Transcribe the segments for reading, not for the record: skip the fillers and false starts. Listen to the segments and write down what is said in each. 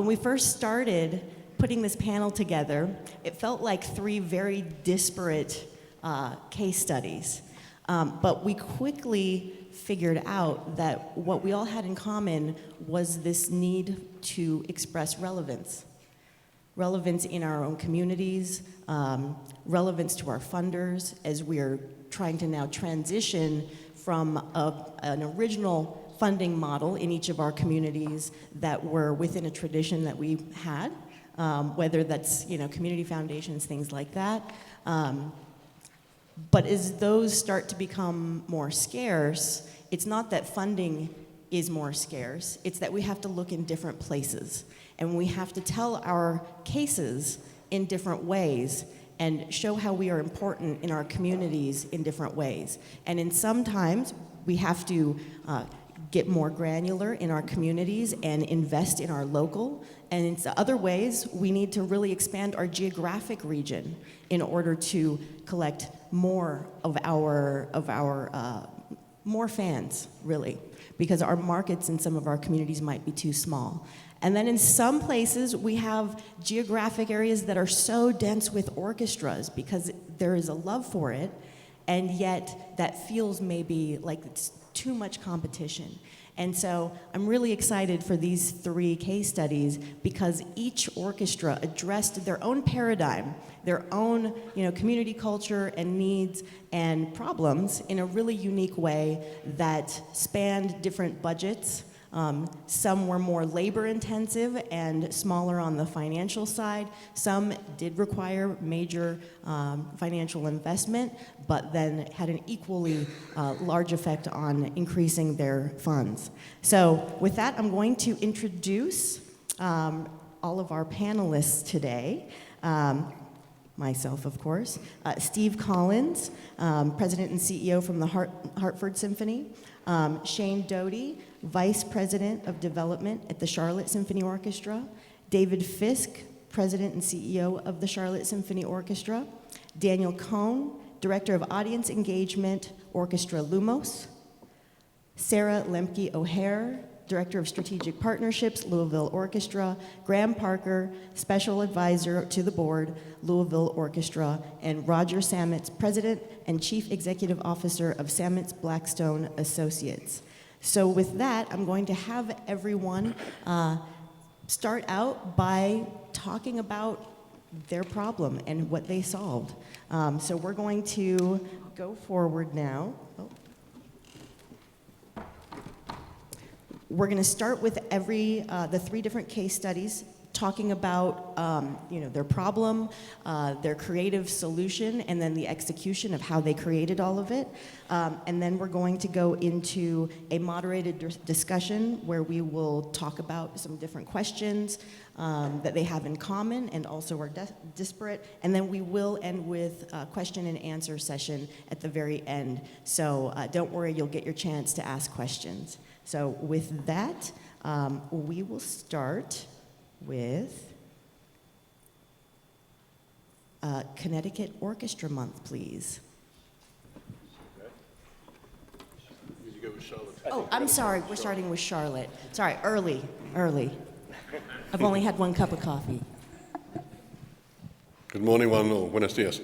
we first started putting this panel together, it felt like three very disparate case studies. But we quickly figured out that what we all had in common was this need to express relevance. Relevance in our own communities, relevance to our funders as we're trying to now transition from an original funding model in each of our communities that were within a tradition that we had, whether that's community foundations, things like that. But as those start to become more scarce, it's not that funding is more scarce, it's that we have to look in different places. And we have to tell our cases in different ways and show how we are important in our communities in different ways. And in sometimes we have to get more granular in our communities and invest in our local. And in other ways, we need to really expand our geographic region in order to collect more of our more fans, really, because our markets in some of our communities might be too small. And then in some places, we have geographic areas that are so dense with orchestras because there is a love for it, and yet that feels maybe like it's too much competition. And so I'm really excited for these three case studies because each orchestra addressed their own paradigm, their own community culture and needs and problems in a really unique way that spanned different budgets. Some were more labor intensive and smaller on the financial side. Some did require major financial investment, but then had an equally large effect on increasing their funds. So with that, I'm going to introduce all of our panelists today. Myself, of course. Steve Collins, President and CEO from the Hartford Symphony. Shayne Doty, Vice President of Development at the Charlotte Symphony Orchestra. David Fisk, President and CEO of the Charlotte Symphony Orchestra. Daniel Kohn, Director of Audience Engagement, Orchestra Lumos. Sarah Lempke O'Hare, Director of Strategic Partnerships, Louisville Orchestra. Graham Parker, Special Advisor to the Board, Louisville Orchestra. And Roger Sametz, President and Chief Executive Officer of Sametz Blackstone Associates. So with that, I'm going to have everyone start out by talking about their problem and what they solved. So we're going to go forward now. We're going to start with the three different case studies, talking about their problem, their creative solution, and then the execution of how they created all of it. And then we're going to go into a moderated discussion where we will talk about some different questions that they have in common and also are disparate. And then we will end with a question and answer session at the very end. So don't worry, you'll get your chance to ask questions. So with that, we will start with Connecticut Orchestra Month, please. You go with Charlotte. Oh, I'm sorry, we're starting with Charlotte. Sorry, early. I've only had one cup of coffee. Good morning, buenos dias.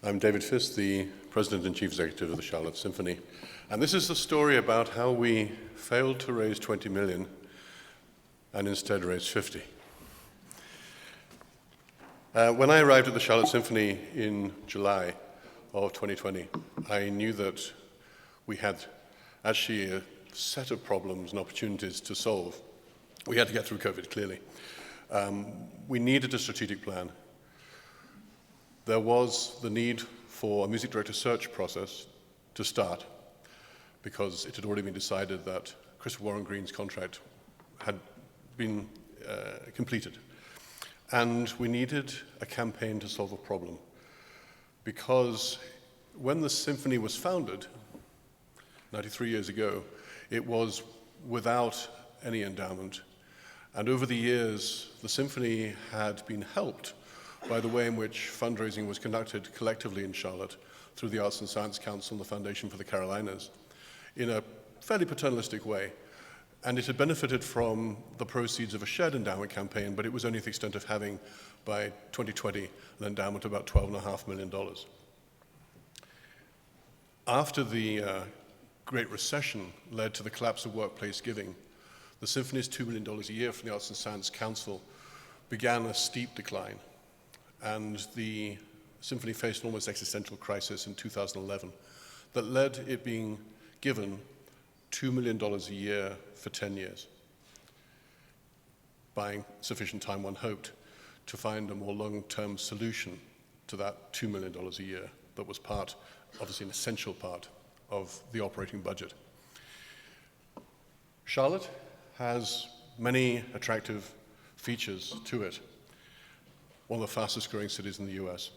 I'm David Fisk, the President and Chief Executive of the Charlotte Symphony. And this is a story about how we failed to raise 20 million and instead raised 50. When I arrived at the Charlotte Symphony in July of 2020, I knew that we had actually a set of problems and opportunities to solve. We had to get through COVID, clearly. We needed a strategic plan. There was the need for a music director search process to start because it had already been decided that Christopher Warren Green's contract had been completed. And we needed a campaign to solve a problem because when the symphony was founded 93 years ago, it was without any endowment. And over the years, the symphony had been helped by the way in which fundraising was conducted collectively in Charlotte through the Arts and Science Council and the Foundation for the Carolinas in a fairly paternalistic way. And it had benefited from the proceeds of a shared endowment campaign, but it was only to the extent of having, by 2020, an endowment of about $12.5 million. After the Great Recession led to the collapse of workplace giving, the Symphony's $2 million a year from the Arts and Science Council began a steep decline, and the Symphony faced an almost existential crisis in 2011 that led it being given $2 million a year for 10 years, buying sufficient time, one hoped, to find a more long-term solution to that $2 million a year that was part, obviously an essential part, of the operating budget. Charlotte has many attractive features to it, one of the fastest growing cities in the US.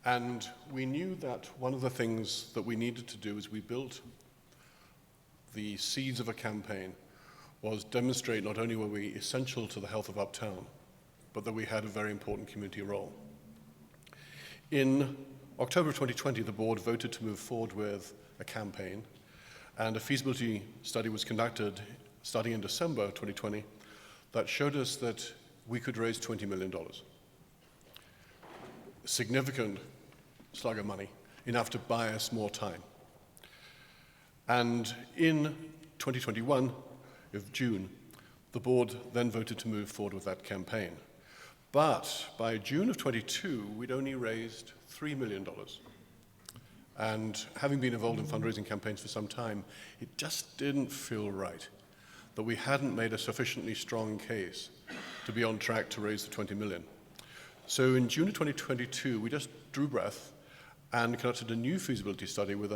And we knew that one of the things that we needed to do as we built the seeds of a campaign was demonstrate not only were we essential to the health of Uptown, but that we had a very important community role. In October of 2020, the board voted to move forward with a campaign, and a feasibility study was conducted starting in December 2020 that showed us that we could raise $20 million. Significant slug of money, enough to buy us more time. And in 2021, of June, the board then voted to move forward with that campaign. But by June of 22, we'd only raised $3 million. And having been involved in fundraising campaigns for some time, it just didn't feel right that we hadn't made a sufficiently strong case to be on track to raise the 20 million. So in June of 2022, we just drew breath and conducted a new feasibility study with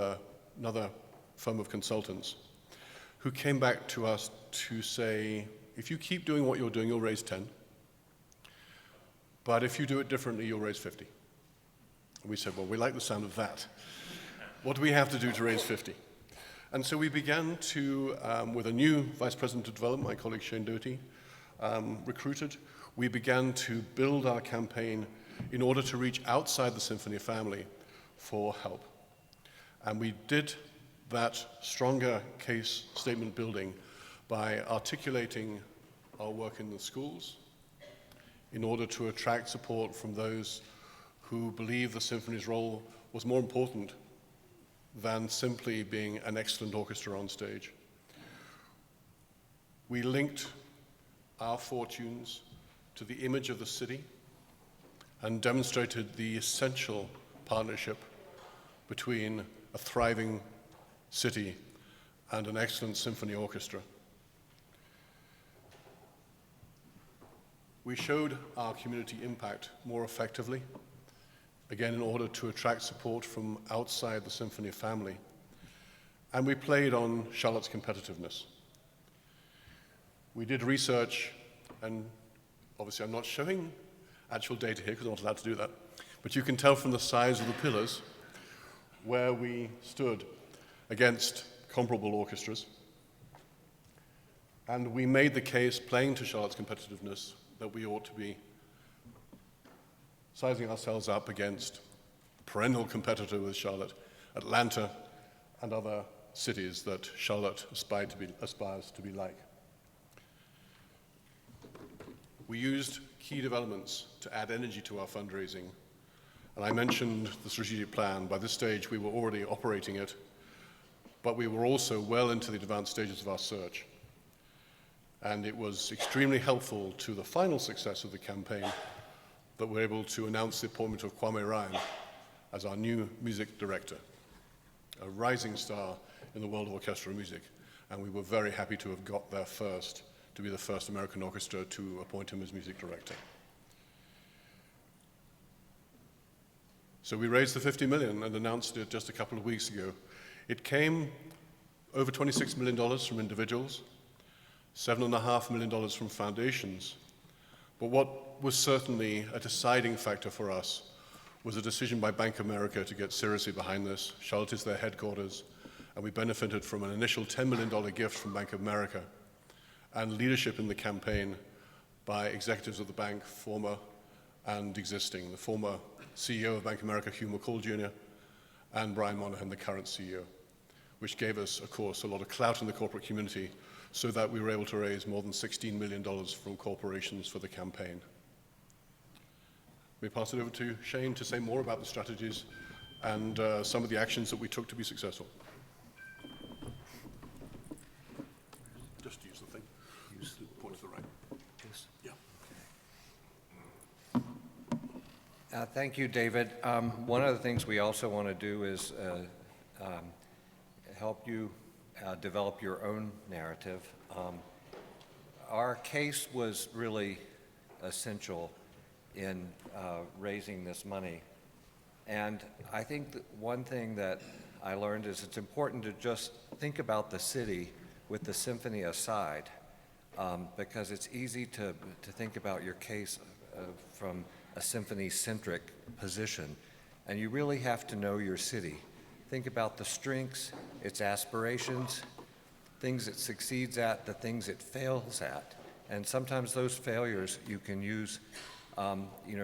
another firm of consultants who came back to us to say, if you keep doing what you're doing, you'll raise 10. But if you do it differently, you'll raise 50. And we said, well, we like the sound of that. What do we have to do to raise 50? And so we began to, with a new vice president of development, my colleague Shayne Doty, recruited, we began to build our campaign in order to reach outside the Symphony family for help. And we did that stronger case statement building by articulating our work in the schools in order to attract support from those who believe the Symphony's role was more important than simply being an excellent orchestra on stage. We linked our fortunes to the image of the city and demonstrated the essential partnership between a thriving city and an excellent symphony orchestra. We showed our community impact more effectively, again in order to attract support from outside the symphony family. And we played on Charlotte's competitiveness. We did research, and obviously I'm not showing actual data here because I'm not allowed to do that, but you can tell from the size of the pillars where we stood against comparable orchestras. And we made the case, playing to Charlotte's competitiveness, that we ought to be sizing ourselves up against a perennial competitor with Charlotte, Atlanta, and other cities that Charlotte aspires to be like. We used key developments to add energy to our fundraising. And I mentioned the strategic plan. By this stage, we were already operating it, but we were also well into the advanced stages of our search. And it was extremely helpful to the final success of the campaign that we're able to announce the appointment of Kwame Ryan as our new music director, a rising star in the world of orchestral music. And we were very happy to have got there first, to be the first American orchestra to appoint him as music director. So we raised the 50 million and announced it just a couple of weeks ago. It came over $26 million from individuals, $7.5 million from foundations. But what was certainly a deciding factor for us was a decision by Bank of America to get seriously behind this. Charlotte is their headquarters, and we benefited from an initial $10 million gift from Bank of America and leadership in the campaign by executives of the bank, former and existing. The former CEO of Bank of America, Hugh McCall Jr., and Brian Monahan, the current CEO. which gave us, of course, a lot of clout in the corporate community, so that we were able to raise more than $16 million from corporations for the campaign. Let me pass it over to Shayne to say more about the strategies and some of the actions that we took to be successful. Just use the thing. Use the point to the right. Yes. Yeah. Thank you, David. One of the things we also want to do is help you develop your own narrative. Our case was really essential in raising this money. And I think that one thing that I learned is it's important to just think about the city with the symphony aside, because it's easy to think about your case from a symphony-centric position, and you really have to know your city. Think about the strengths, its aspirations, things it succeeds at, the things it fails at, and sometimes those failures you can use.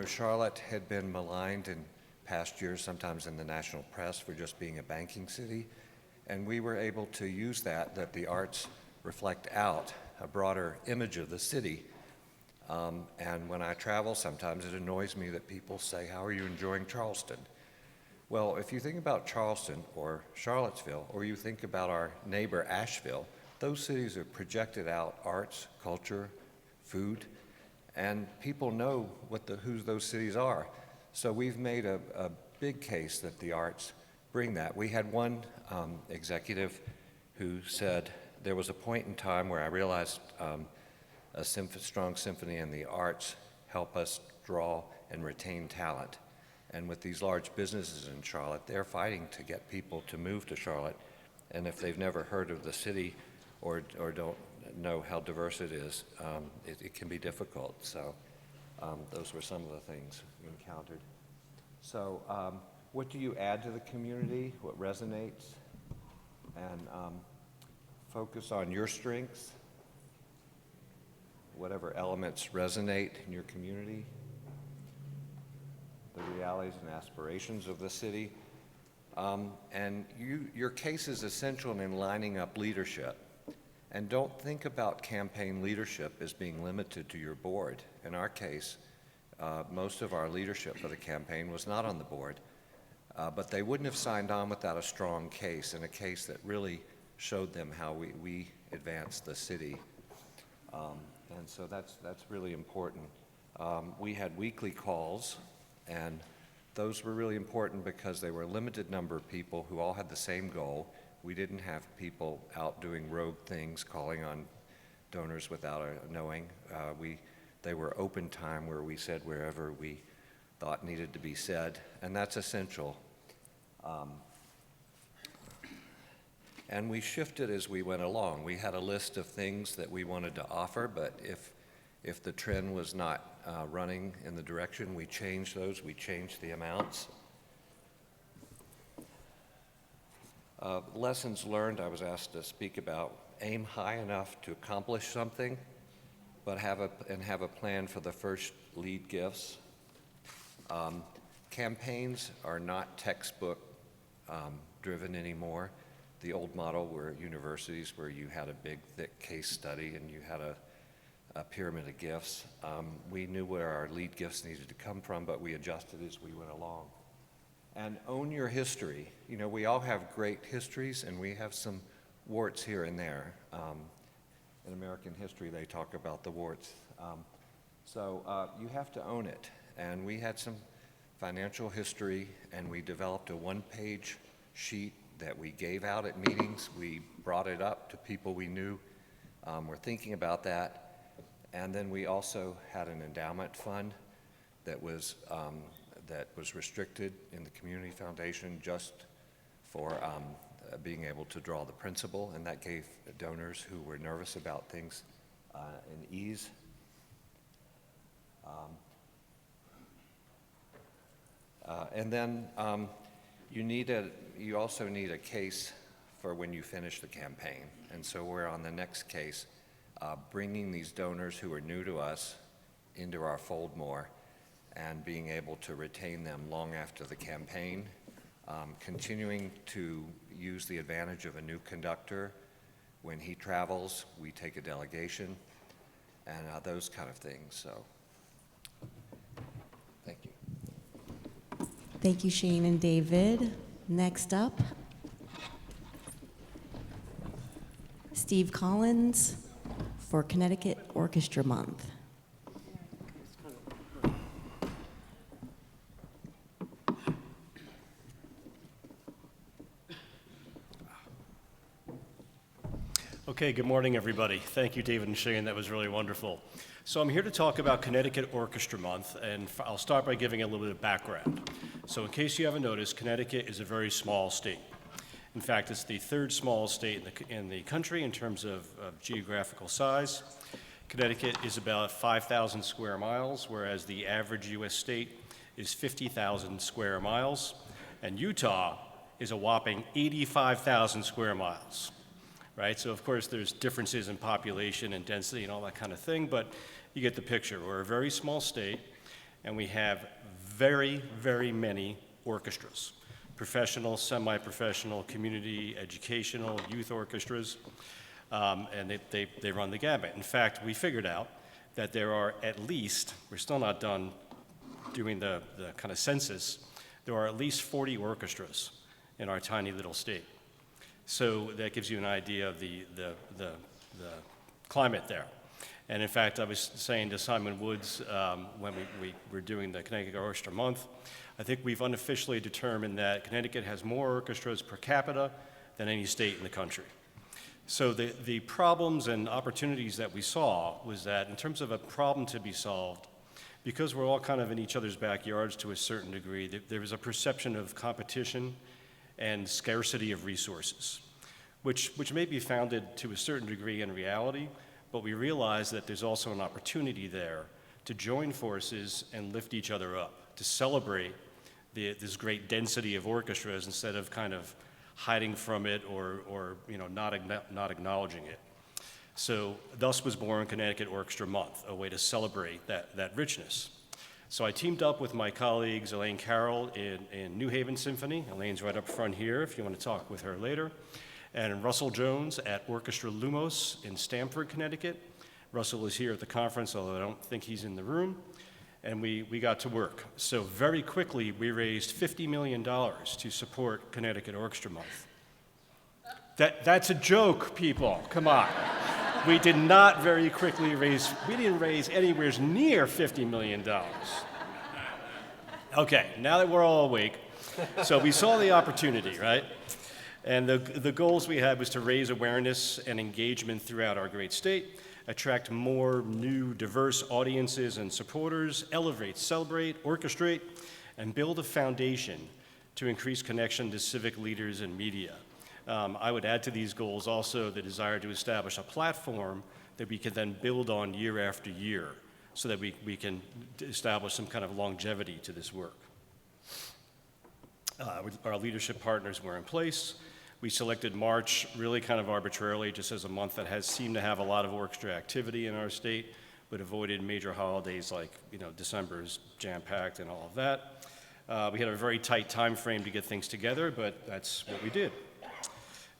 Charlotte had been maligned in past years, sometimes in the national press, for just being a banking city, and we were able to use that the arts reflect out a broader image of the city. And when I travel, sometimes it annoys me that people say, "How are you enjoying Charleston?" Well, if you think about Charleston or Charlottesville, or you think about our neighbor Asheville, those cities have projected out arts, culture, food, and people know who those cities are. So we've made a big case that the arts bring that. We had one executive who said, there was a point in time where I realized a strong symphony and the arts help us draw and retain talent. And with these large businesses in Charlotte, they're fighting to get people to move to Charlotte. And if they've never heard of the city or don't know how diverse it is, it can be difficult. So those were some of the things we encountered. So what do you add to the community? What resonates? And focus on your strengths, whatever elements resonate in your community, the realities and aspirations of the city. And your case is essential in lining up leadership. And don't think about campaign leadership as being limited to your board. In our case, most of our leadership for the campaign was not on the board, but they wouldn't have signed on without a strong case, and a case that really showed them how we advanced the city. And so that's really important. We had weekly calls, and those were really important because they were a limited number of people who all had the same goal. We didn't have people out doing rogue things, calling on donors without knowing. They were open time where we said wherever we thought needed to be said, and that's essential. And we shifted as we went along. We had a list of things that we wanted to offer, but if the trend was not running in the direction, we changed those, we changed the amounts. Lessons learned, I was asked to speak about: aim high enough to accomplish something, but have a plan for the first lead gifts. Campaigns are not textbook driven anymore. The old model were universities where you had a big, thick case study and you had a pyramid of gifts. We knew where our lead gifts needed to come from, but we adjusted as we went along. And own your history. You know, we all have great histories, and we have some warts here and there. In American history, they talk about the warts. So you have to own it. And we had some financial history, and we developed a one-page sheet that we gave out at meetings. We brought it up to people we knew were thinking about that. And then we also had an endowment fund that was restricted in the community foundation just for being able to draw the principal, and that gave donors who were nervous about things an ease. And then you also need a case for when you finish the campaign. And so we're on the next case, bringing these donors who are new to us into our fold more and being able to retain them long after the campaign. Continuing to use the advantage of a new conductor. When he travels, we take a delegation, and those kind of things. So, thank you. Thank you, Shayne and David. Next up, Steve Collins for Connecticut Orchestra Month. Okay, good morning, everybody. Thank you, David and Shayne. That was really wonderful. So I'm here to talk about Connecticut Orchestra Month, and I'll start by giving a little bit of background. So in case you haven't noticed, Connecticut is a very small state. In fact, it's the third smallest state in the country in terms of geographical size. Connecticut is about 5,000 square miles, whereas the average U.S. state is 50,000 square miles, and Utah is a whopping 85,000 square miles. Right? So of course there's differences in population and density and all that kind of thing, but you get the picture. We're a very small state, and we have very, very many orchestras. Professional, semi-professional, community, educational, youth orchestras, and they run the gamut. In fact, we figured out that there are at least, we're still not done doing the kind of census, there are at least 40 orchestras in our tiny little state. So that gives you an idea of the climate there. And in fact, I was saying to Simon Woods when we were doing the Connecticut Orchestra Month, I think we've unofficially determined that Connecticut has more orchestras per capita than any state in the country. So the problems and opportunities that we saw was that in terms of a problem to be solved, because we're all kind of in each other's backyards to a certain degree, there was a perception of competition and scarcity of resources, which may be founded to a certain degree in reality, but we realize that there's also an opportunity there to join forces and lift each other up, to celebrate this great density of orchestras instead of kind of hiding from it or not acknowledging it. So thus was born Connecticut Orchestra Month, a way to celebrate that richness. So I teamed up with my colleagues Elaine Carroll in New Haven Symphony. Elaine's right up front here if you want to talk with her later. And Russell Jones at Orchestra Lumos in Stamford, Connecticut. Russell is here at the conference, although I don't think he's in the room. And we got to work. So very quickly, we raised $50 million to support Connecticut Orchestra Month. That's a joke, people. Come on. We did not very quickly we didn't raise anywhere near $50 million. Okay, now that we're all awake, so we saw the opportunity, right? And the goals we had was to raise awareness and engagement throughout our great state, attract more new, diverse audiences and supporters, elevate, celebrate, orchestrate, and build a foundation to increase connection to civic leaders and media. I would add to these goals also the desire to establish a platform that we can then build on year after year so that we can establish some kind of longevity to this work. Our leadership partners were in place. We selected March really kind of arbitrarily, just as a month that has seemed to have a lot of orchestra activity in our state, but avoided major holidays like, December is jam-packed and all of that. We had a very tight time frame to get things together, but that's what we did.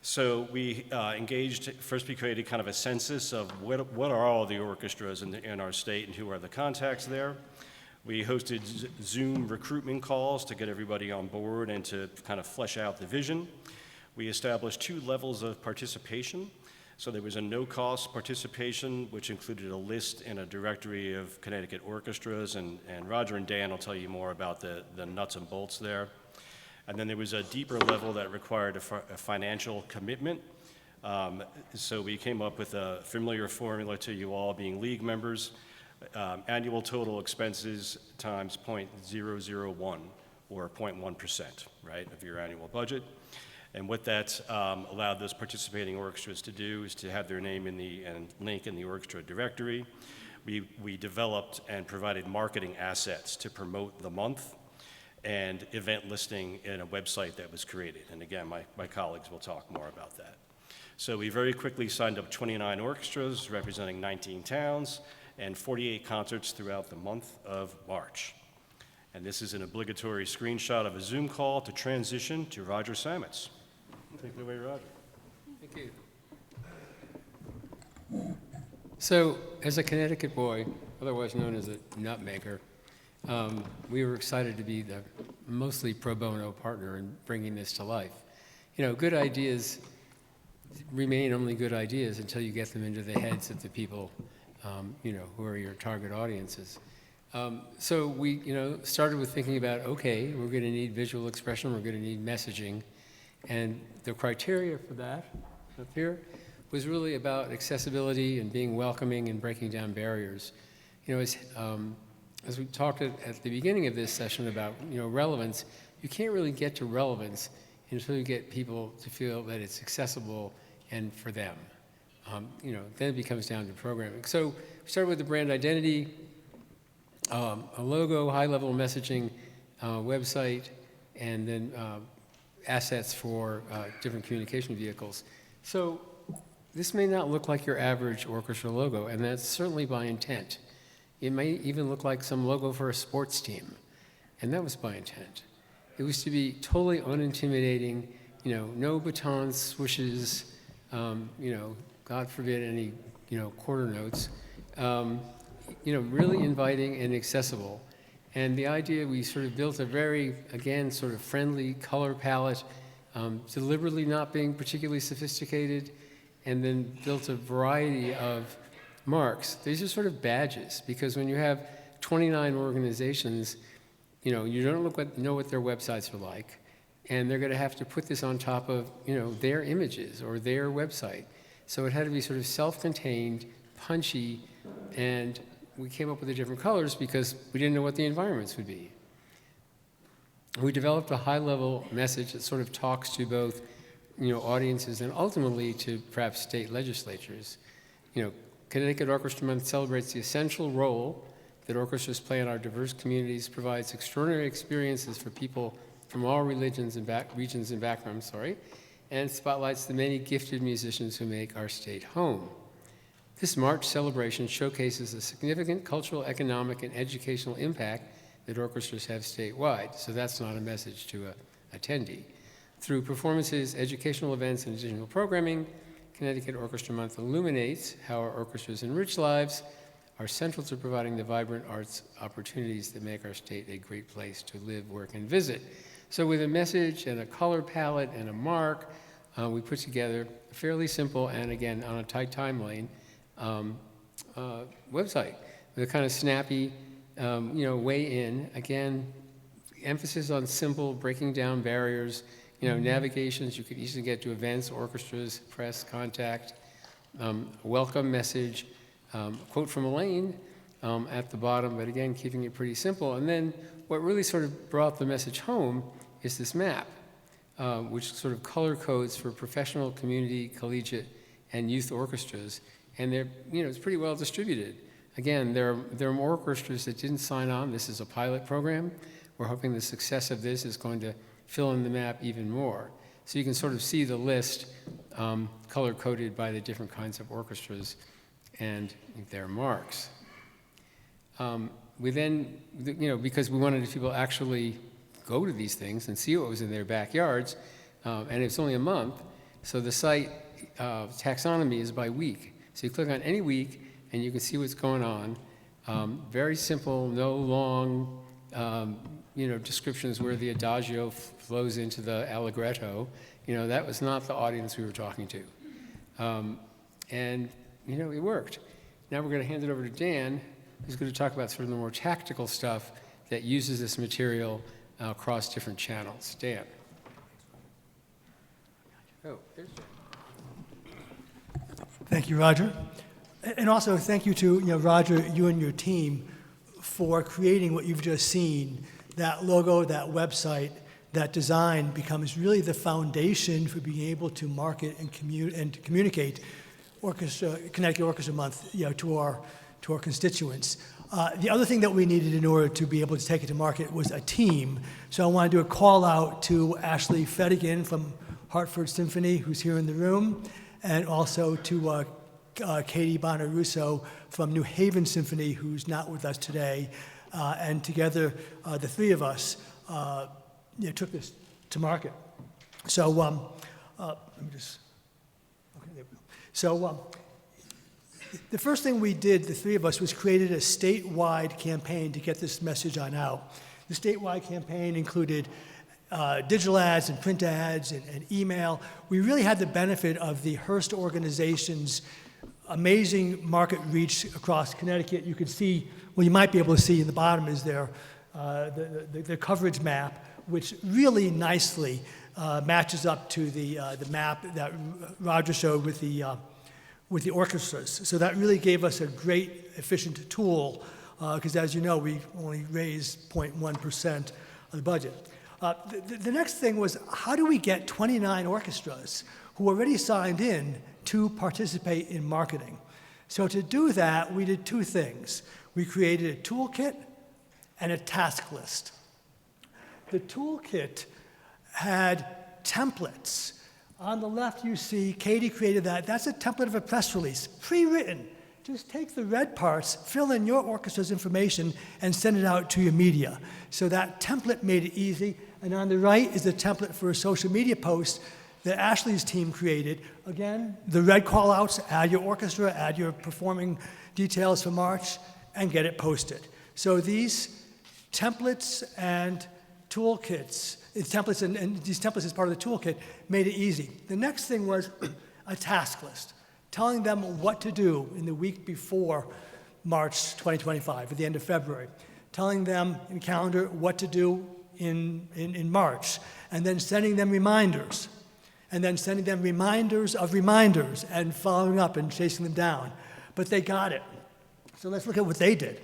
So we engaged, first we created kind of a census of what are all the orchestras in our state and who are the contacts there. We hosted Zoom recruitment calls to get everybody on board and to kind of flesh out the vision. We established 2 levels of participation. So there was a no-cost participation, which included a list and a directory of Connecticut orchestras, and Roger and Dan will tell you more about the nuts and bolts there. And then there was a deeper level that required a financial commitment. So we came up with a familiar formula to you all being league members, annual total expenses times 0.001 or 0.1%, right, of your annual budget. And what that allowed those participating orchestras to do is to have their name and link in the orchestra directory. We developed and provided marketing assets to promote the month, and event listing in a website that was created. And again, my colleagues will talk more about that. So we very quickly signed up 29 orchestras representing 19 towns and 48 concerts throughout the month of March. And this is an obligatory screenshot of a Zoom call to transition to Roger Sametz. Take it away, Roger. Thank you. So, as a Connecticut boy, otherwise known as a nut maker, we were excited to be the mostly pro bono partner in bringing this to life. You know, good ideas remain only good ideas until you get them into the heads of the people, you know, who are your target audiences. So we, you know, started with thinking about, okay, we're going to need visual expression, we're going to need messaging, and the criteria for that up here was really about accessibility and being welcoming and breaking down barriers. You know, as we talked at the beginning of this session about, you know, relevance, you can't really get to relevance until you get people to feel that it's accessible and for them. You know, then it becomes down to programming. So we started with the brand identity, a logo, high-level messaging, website, and then assets for different communication vehicles. So this may not look like your average orchestra logo, and that's certainly by intent. It may even look like some logo for a sports team, and that was by intent. It was to be totally unintimidating, you know, no baton swishes, you know, God forbid any, you know, quarter notes, you know, really inviting and accessible. And the idea, we sort of built a very, again, sort of friendly color palette, deliberately not being particularly sophisticated, and then built a variety of marks. These are sort of badges, because when you have 29 organizations, you know, you don't know what their websites are like, and they're going to have to put this on top of, you know, their images or their website. So it had to be sort of self-contained, punchy, and we came up with the different colors because we didn't know what the environments would be. We developed a high-level message that sort of talks to both, you know, audiences and ultimately to perhaps state legislatures. You know, Connecticut Orchestra Month celebrates the essential role that orchestras play in our diverse communities, provides extraordinary experiences for people from all religions and regions and backgrounds, and spotlights the many gifted musicians who make our state home. This March celebration showcases the significant cultural, economic, and educational impact that orchestras have statewide, so that's not a message to an attendee. Through performances, educational events, and additional programming, Connecticut Orchestra Month illuminates how our orchestras enrich lives, are central to providing the vibrant arts opportunities that make our state a great place to live, work, and visit. So with a message and a color palette and a mark, we put together a fairly simple and, again, on a tight timeline, website with a kind of snappy, you know, way in. Again, emphasis on simple, breaking down barriers, you know, navigations. You could easily get to events, orchestras, press, contact, welcome message, quote from Elaine at the bottom, but again, keeping it pretty simple. And then what really sort of brought the message home is this map, which sort of color codes for professional, community, collegiate, and youth orchestras. And they're, you know, it's pretty well distributed. Again, there are more orchestras that didn't sign on. This is a pilot program. We're hoping the success of this is going to fill in the map even more. So you can sort of see the list color-coded by the different kinds of orchestras and their marks. We then, you know, because we wanted people to actually go to these things and see what was in their backyards, and it's only a month, so the site taxonomy is by week. So you click on any week, and you can see what's going on. Very simple, no long, you know, descriptions where the adagio flows into the allegretto. You know, that was not the audience we were talking to. And, you know, it worked. Now we're going to hand it over to Dan, who's going to talk about sort of the more tactical stuff that uses this material across different channels. Dan. Oh, there's Dan. Thank you, Roger. And also thank you to, you know, Roger, you and your team for creating what you've just seen. That logo, that website, that design becomes really the foundation for being able to market and communicate Connecticut Orchestra Month, you know, to our constituents. The other thing that we needed in order to be able to take it to market was a team. So I want to do a call out to Ashley Fedigan from Hartford Symphony, who's here in the room, and also to Katie Bonarusso from New Haven Symphony, who's not with us today, and together, the three of us took this to market. So let me just, okay, there we go. So the first thing we did, the three of us, was created a statewide campaign to get this message on out. The statewide campaign included digital ads and print ads and email. We really had the benefit of the Hearst organization's amazing market reach across Connecticut. You could see, well, you might be able to see in the bottom is their the coverage map, which really nicely matches up to the map that Roger showed with the orchestras. So that really gave us a great, efficient tool, because as you know, we only raised 0.1% of the budget. The next thing was, how do we get 29 orchestras who already signed in to participate in marketing? So to do that, we did two things. We created a toolkit and a task list. The toolkit had templates. On the left, you see Katie created that. That's a template of a press release, pre-written. Just take the red parts, fill in your orchestra's information, and send it out to your media. So that template made it easy. And on the right is the template for a social media post that Ashley's team created. Again, the red call-outs, add your orchestra, add your performing details for March, and get it posted. So these templates and toolkits, and these templates as part of the toolkit, made it easy. The next thing was a task list, telling them what to do in the week before March 2025, at the end of February, telling them in calendar what to do in March, and then sending them reminders, and then sending them reminders of reminders, and following up and chasing them down. But they got it. So let's look at what they did.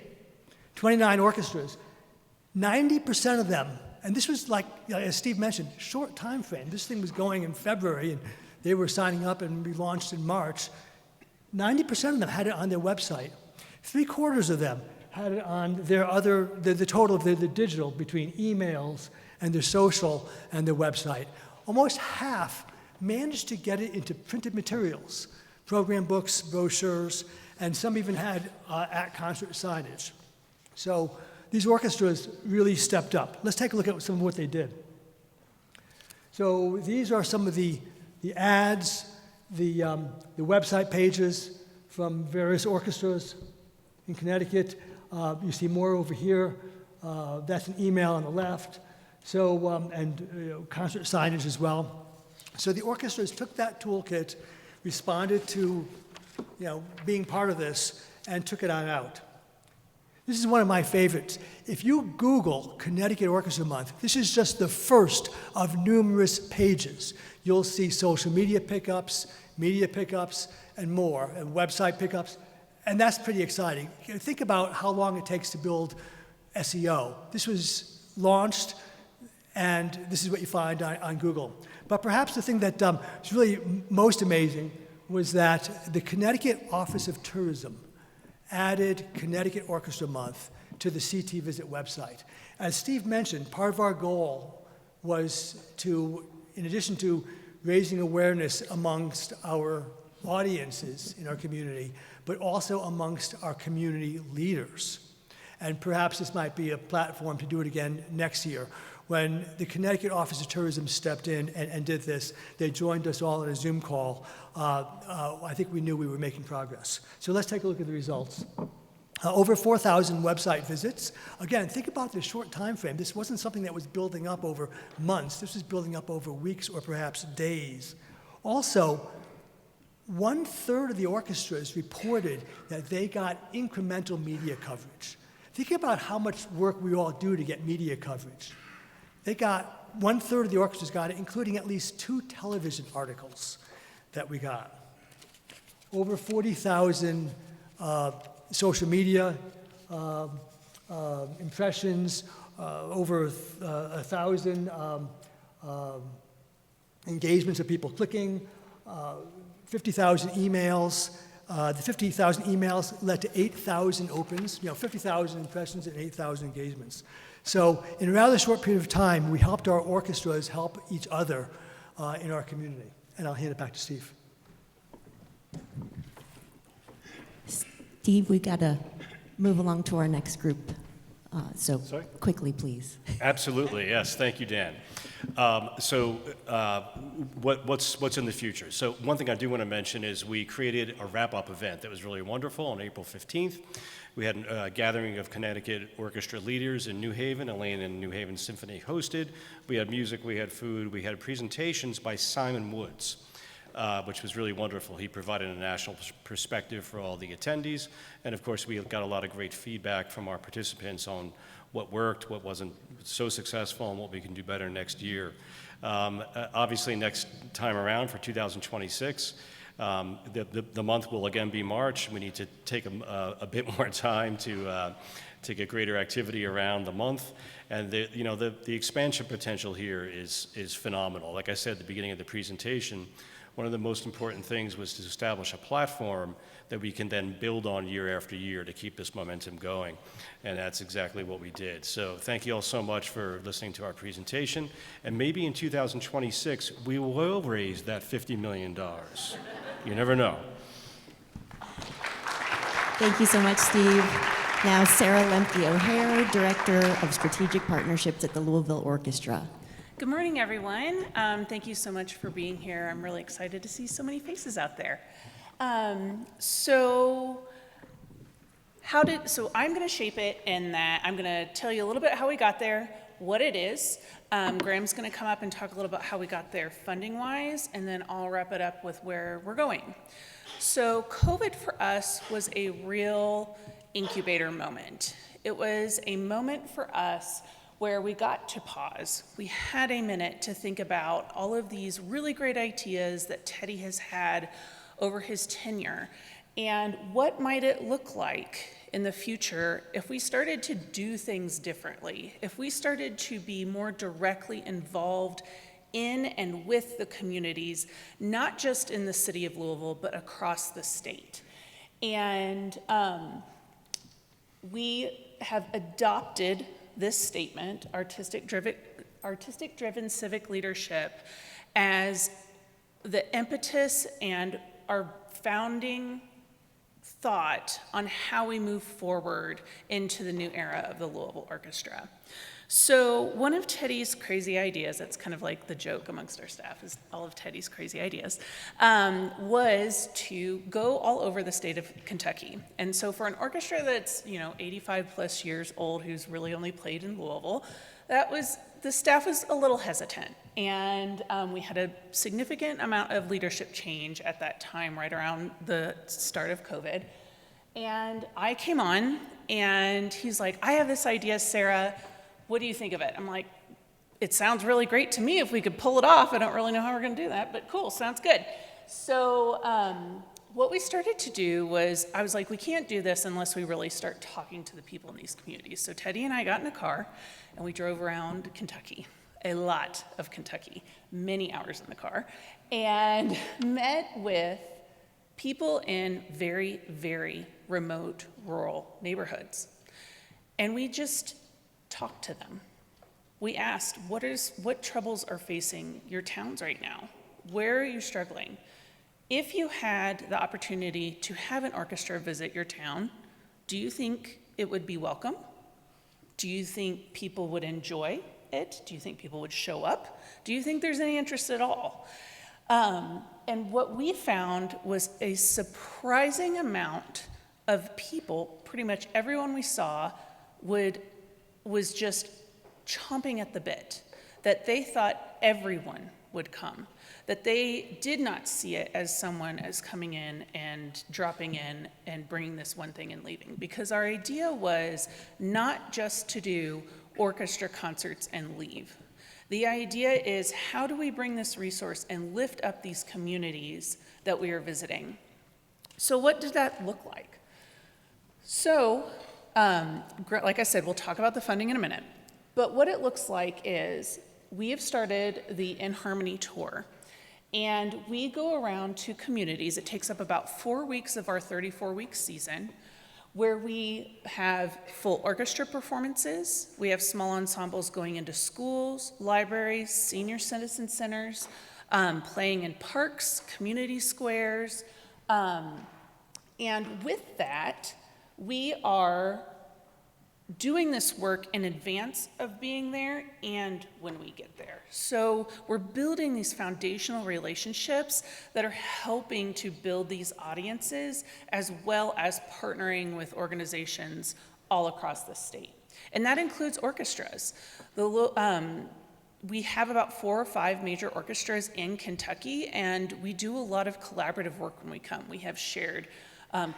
29 orchestras, 90% of them, and this was like, as Steve mentioned, short time frame. This thing was going in February, and they were signing up, and we launched in March. 90% of them had it on their website. 3/4 of them had it on their the total of the digital between emails and their social and their website. Almost half managed to get it into printed materials, program books, brochures, and some even had at-concert signage. So these orchestras really stepped up. Let's take a look at some of what they did. So these are some of the ads, the website pages from various orchestras in Connecticut. You see more over here. That's an email on the left. So, concert signage as well. So the orchestras took that toolkit, responded to, being part of this, and took it on out. This is one of my favorites. If you Google Connecticut Orchestra Month, this is just the first of numerous pages. You'll see social media pickups, and more, and website pickups, and that's pretty exciting. Think about how long it takes to build SEO. This was launched, and this is what you find on Google. But perhaps the thing that was really most amazing was that the Connecticut Office of Tourism added Connecticut Orchestra Month to the CT Visit website. As Steve mentioned, part of our goal was to, in addition to raising awareness amongst our audiences in our community, but also amongst our community leaders. And perhaps this might be a platform to do it again next year. When the Connecticut Office of Tourism stepped in and did this, they joined us all in a Zoom call. I think we knew we were making progress. So let's take a look at the results. Over 4,000 website visits. Again, think about the short time frame. This wasn't something that was building up over months. This was building up over weeks or perhaps days. Also, 1/3 of the orchestras reported that they got incremental media coverage. Think about how much work we all do to get media coverage. They got, 1/3 of the orchestras got it, including at least 2 television articles that we got. Over 40,000 social media impressions, over 1,000 engagements of people clicking, 50,000 emails. The 50,000 emails led to 8,000 opens, 50,000 impressions and 8,000 engagements. So in a rather short period of time, we helped our orchestras help each other in our community. And I'll hand it back to Steve. Steve, we got to move along to our next group. So Sorry? quickly, please. Absolutely, yes. Thank you, Dan. What's in the future? So one thing I do want to mention is we created a wrap-up event that was really wonderful on April 15th. We had a gathering of Connecticut orchestra leaders in New Haven. Elaine and New Haven Symphony hosted. We had music, we had food, we had presentations by Simon Woods, which was really wonderful. He provided a national perspective for all the attendees. And of course, we got a lot of great feedback from our participants on what worked, what wasn't so successful, and what we can do better next year. Obviously, next time around for 2026, the month will again be March. We need to take a bit more time to get greater activity around the month. And the expansion potential here is phenomenal. Like I said at the beginning of the presentation, one of the most important things was to establish a platform that we can then build on year after year to keep this momentum going. And that's exactly what we did. So thank you all so much for listening to our presentation. And maybe in 2026, we will raise that $50 million. You never know. Thank you so much, Steve. Now, Sarah Lempke O'Hare, Director of Strategic Partnerships at the Louisville Orchestra. Good morning, everyone. Thank you so much for being here. I'm really excited to see so many faces out there. So I'm going to shape it in that I'm going to tell you a little bit how we got there, what it is. Graham's going to come up and talk a little about how we got there funding-wise, and then I'll wrap it up with where we're going. So COVID for us was a real incubator moment. It was a moment for us where we got to pause. We had a minute to think about all of these really great ideas that Teddy has had over his tenure, and what might it look like in the future if we started to do things differently, if we started to be more directly involved in and with the communities, not just in the city of Louisville, but across the state. And we have adopted this statement, artistic-driven civic leadership, as the impetus and our founding thought on how we move forward into the new era of the Louisville Orchestra. So one of Teddy's crazy ideas, that's kind of like the joke amongst our staff, is all of Teddy's crazy ideas, was to go all over the state of Kentucky. And so for an orchestra that's 85 plus years old, who's really only played in Louisville, the staff was a little hesitant. And we had a significant amount of leadership change at that time, right around the start of COVID. And I came on, and he's like, I have this idea, Sarah. What do you think of it? I'm like, it sounds really great to me if we could pull it off. I don't really know how we're going to do that, but cool, sounds good. So what we started to do was, I was like, we can't do this unless we really start talking to the people in these communities. So Teddy and I got in a car, and we drove around Kentucky, a lot of Kentucky, many hours in the car, and met with people in very, very remote rural neighborhoods. And we just talked to them. We asked, what troubles are facing your towns right now? Where are you struggling? If you had the opportunity to have an orchestra visit your town, do you think it would be welcome? Do you think people would enjoy it? Do you think people would show up? Do you think there's any interest at all? And what we found was a surprising amount of people, pretty much everyone we saw, was just chomping at the bit, that they thought everyone would come, that they did not see it as someone as coming in and dropping in and bringing this one thing and leaving, because our idea was not just to do orchestra concerts and leave. The idea is, how do we bring this resource and lift up these communities that we are visiting? So what did that look like? So, like I said, we'll talk about the funding in a minute. But what it looks like is we have started the In Harmony tour. And we go around to communities. It takes up about 4 weeks of our 34-week season, where we have full orchestra performances. We have small ensembles going into schools, libraries, senior citizen centers, playing in parks, community squares, And with that, we are doing this work in advance of being there and when we get there. So we're building these foundational relationships that are helping to build these audiences, as well as partnering with organizations all across the state. And that includes orchestras. We have about 4 or 5 major orchestras in Kentucky, and we do a lot of collaborative work when we come. We have shared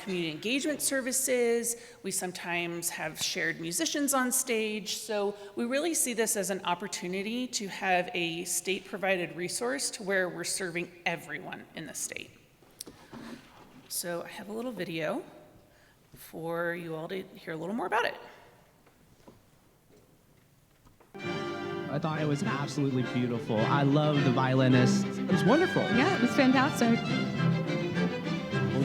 community engagement services. We sometimes have shared musicians on stage. So we really see this as an opportunity to have a state-provided resource to where we're serving everyone in the state. So I have a little video for you all to hear a little more about it. I thought it was absolutely beautiful. I love the violinist. It was wonderful. Yeah, it was fantastic.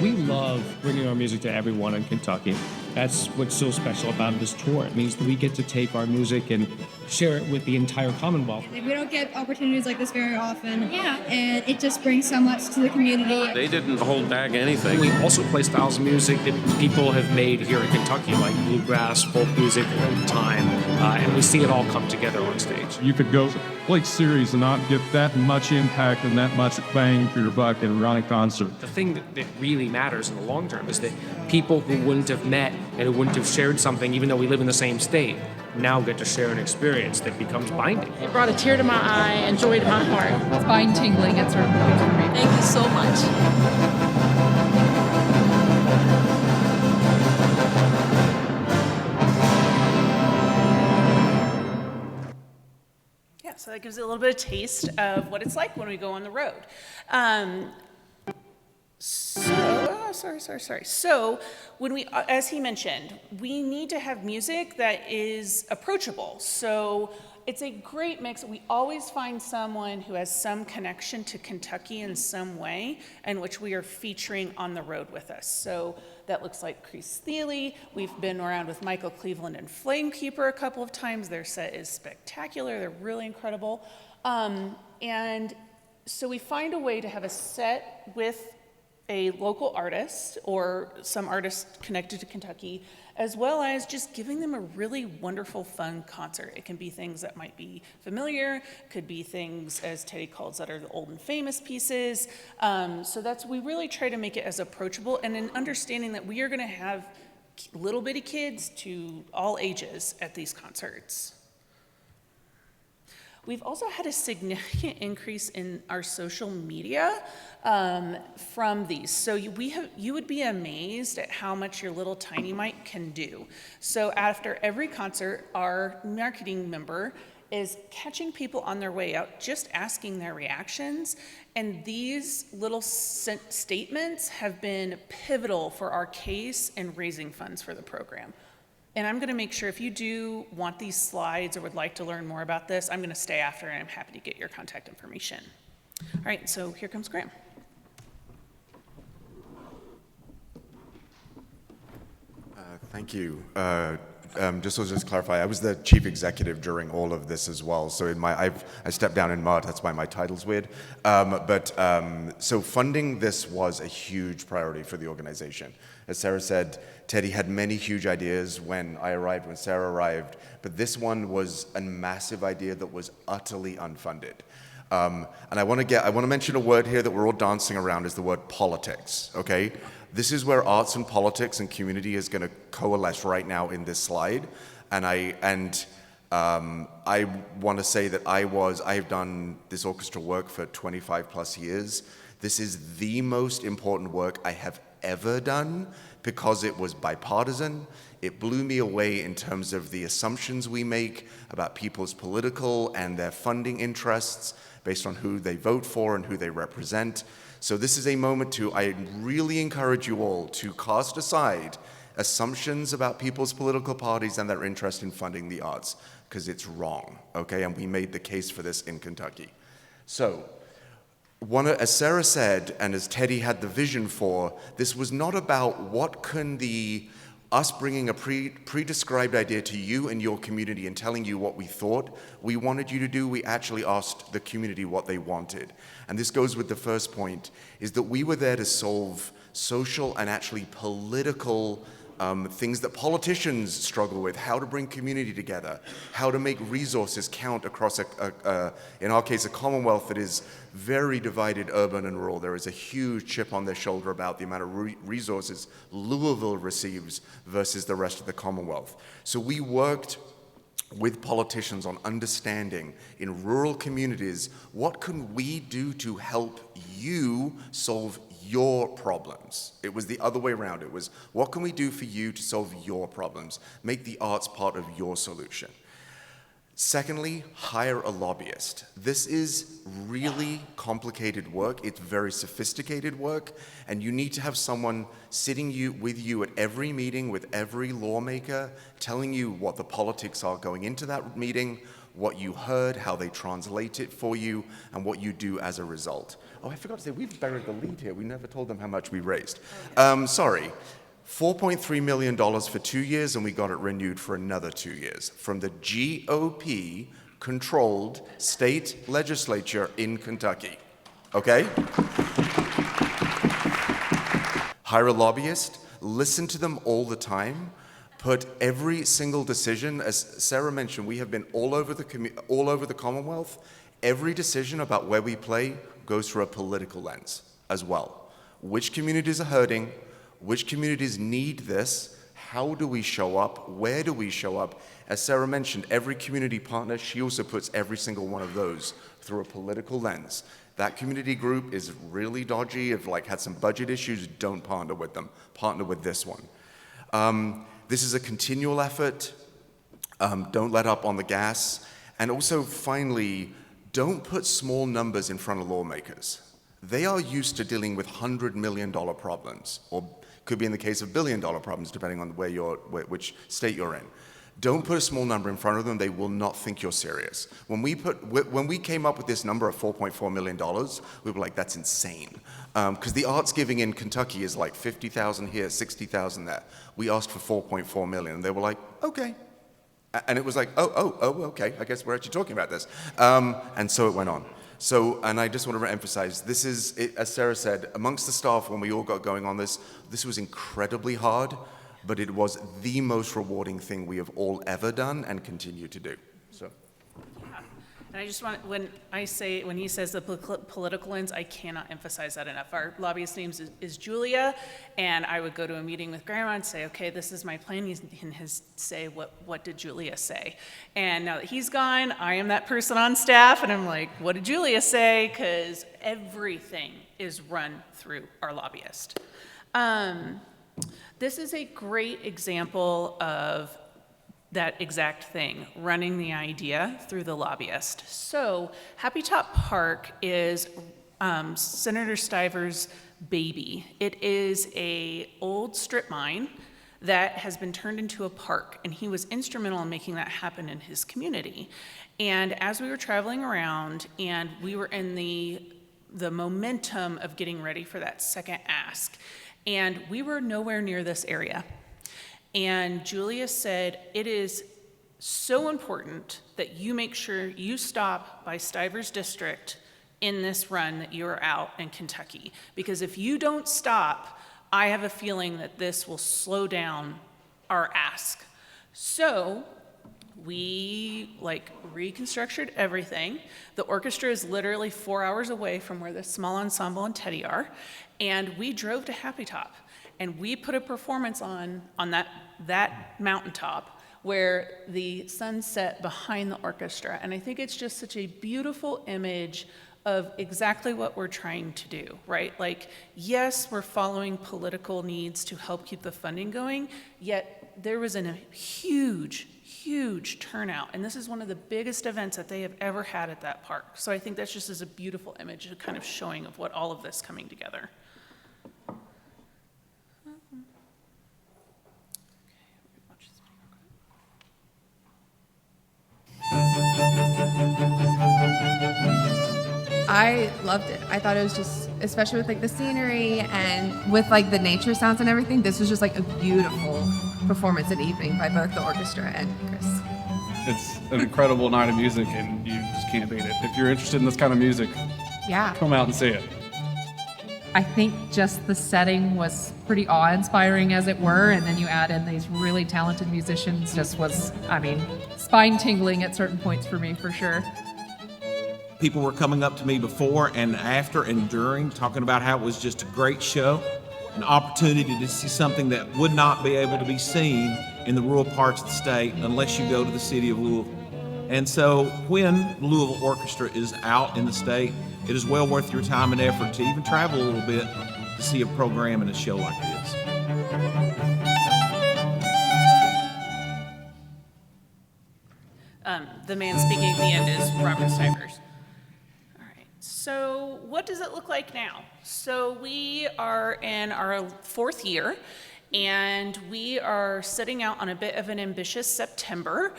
We love bringing our music to everyone in Kentucky. That's what's so special about this tour. It means that we get to take our music and share it with the entire Commonwealth. We don't get opportunities like this very often. Yeah. And it just brings so much to the community. They didn't hold back anything. We also play styles of music that people have made here in Kentucky, like bluegrass, folk music, and time, and we see it all come together on stage. You could go play series and not get that much impact and that much bang for your buck in a concert. The thing that really matters in the long term is that people who wouldn't have met and who wouldn't have shared something, even though we live in the same state, now get to share an experience that becomes binding. It brought a tear to my eye and joy to my heart. It's spine-tingling at certain points for me. Thank you so much. So that gives you a little bit of taste of what it's like when we go on the road. So when we, as he mentioned, we need to have music that is approachable. So it's a great mix. We always find someone who has some connection to Kentucky in some way, in which we are featuring on the road with us. So that looks like Chris Thiele. We've been around with Michael Cleveland and Flamekeeper a couple of times. Their set is spectacular. They're really incredible. And so we find a way to have a set with a local artist or some artist connected to Kentucky, as well as just giving them a really wonderful, fun concert. It can be things that might be familiar, could be things, as Teddy calls, that are the old and famous pieces. So we really try to make it as approachable, and in understanding that we are gonna have little bitty kids to all ages at these concerts. We've also had a significant increase in our social media from these. So you would be amazed at how much your little tiny mic can do. So after every concert, our marketing member is catching people on their way out, just asking their reactions. And these little statements have been pivotal for our case in raising funds for the program. And I'm gonna make sure if you do want these slides or would like to learn more about this, I'm gonna stay after and I'm happy to get your contact information. All right, so here comes Graham. Thank you. Just to clarify, I was the chief executive during all of this as well. So I stepped down in March. That's why my title's weird. So funding this was a huge priority for the organization. As Sarah said, Teddy had many huge ideas when I arrived, when Sarah arrived, but this one was a massive idea that was utterly unfunded. And I want to mention a word here that we're all dancing around, is the word politics. Okay. This is where arts and politics and community is going to coalesce right now in this slide. And I want to say that I've done this orchestral work for 25 plus years. This is the most important work I have ever done because it was bipartisan. It blew me away in terms of the assumptions we make about people's political and their funding interests based on who they vote for and who they represent. So this is a moment I really encourage you all to cast aside assumptions about people's political parties and their interest in funding the arts, because it's wrong, okay? And we made the case for this in Kentucky. So, as Sarah said, and as Teddy had the vision for, this was not about what can us bringing a pre-described idea to you and your community and telling you what we thought we wanted you to do. We actually asked the community what they wanted. And this goes with the first point, is that we were there to solve social and actually political things that politicians struggle with, how to bring community together, how to make resources count across, in our case, a Commonwealth that is very divided, urban and rural. There is a huge chip on their shoulder about the amount of resources Louisville receives versus the rest of the Commonwealth. So we worked with politicians on understanding in rural communities, what can we do to help you solve your problems? It was the other way around. It was, what can we do for you to solve your problems? Make the arts part of your solution. Secondly, hire a lobbyist. This is really complicated work. It's very sophisticated work, and you need to have someone sitting with you at every meeting with every lawmaker, telling you what the politics are going into that meeting, what you heard, how they translate it for you, and what you do as a result. Oh, I forgot to say, we've buried the lead here. We never told them how much we raised. Sorry. $4.3 million for 2 years, and we got it renewed for another 2 years from the GOP-controlled state legislature in Kentucky. Okay? Hire a lobbyist, listen to them all the time, put every single decision, as Sarah mentioned, we have been all over the Commonwealth. Every decision about where we play goes through a political lens as well. Which communities are hurting? Which communities need this? How do we show up? Where do we show up? As Sarah mentioned, every community partner, she also puts every single one of those through a political lens. That community group is really dodgy, have had some budget issues, don't partner with them. Partner with this one. This is a continual effort. Don't let up on the gas. And also, finally, don't put small numbers in front of lawmakers. They are used to dealing with $100 million problems, or could be in the case of billion-dollar problems, depending on which state you're in. Don't put a small number in front of them. They will not think you're serious. When we came up with this number of $4.4 million, we were like, that's insane. Because the arts giving in Kentucky is like 50,000 here, 60,000 there. We asked for 4.4 million, and they were like, okay. And it was like, oh, okay, I guess we're actually talking about this. And so it went on. So, and I just want to emphasize, this is, as Sarah said, amongst the staff, when we all got going on this was incredibly hard, but it was the most rewarding thing we have all ever done and continue to do. So. Yeah. And I just want, when he says the political lens, I cannot emphasize that enough. Our lobbyist name is Julia, and I would go to a meeting with Grandma and say, okay, this is my plan. He can say, what did Julia say? And now that he's gone, I am that person on staff, and I'm like, what did Julia say? Because everything is run through our lobbyist. This is a great example of that exact thing, running the idea through the lobbyist. So Happy Top Park is Senator Stiver's baby. It is an old strip mine that has been turned into a park, and he was instrumental in making that happen in his community. And as we were traveling around, and we were in the momentum of getting ready for that second ask, and we were nowhere near this area. And Julia said, it is so important that you make sure you stop by Stiver's district in this run that you are out in Kentucky. Because if you don't stop, I have a feeling that this will slow down our ask. So we reconstructed everything. The orchestra is literally 4 hours away from where the small ensemble and Teddy are. And we drove to Happy Top. And we put a performance on that mountaintop where the sun set behind the orchestra. And I think it's just such a beautiful image of exactly what we're trying to do, right? Yes, we're following political needs to help keep the funding going, yet there was a huge turnout. And this is one of the biggest events that they have ever had at that park. So I think that's just as a beautiful image, a kind of showing of what all of this coming together. I loved it. I thought it was just, especially with the scenery and with the nature sounds and everything, this was just a beautiful performance and evening by both the orchestra and Chris. It's an incredible night of music, and you just can't beat it. If you're interested in this kind of music, yeah, come out and see it. I think just the setting was pretty awe-inspiring, as it were, and then you add in these really talented musicians. Just was, I mean, spine-tingling at certain points for me, for sure. People were coming up to me before and after and during, talking about how it was just a great show, an opportunity to see something that would not be able to be seen in the rural parts of the state unless you go to the city of Louisville. And so when the Louisville Orchestra is out in the state, it is well worth your time and effort to even travel a little bit to see a program and a show like this. The man speaking at the end is Robert Stivers. All right, so what does it look like now? So we are in our 4th year, and we are setting out on a bit of an ambitious September.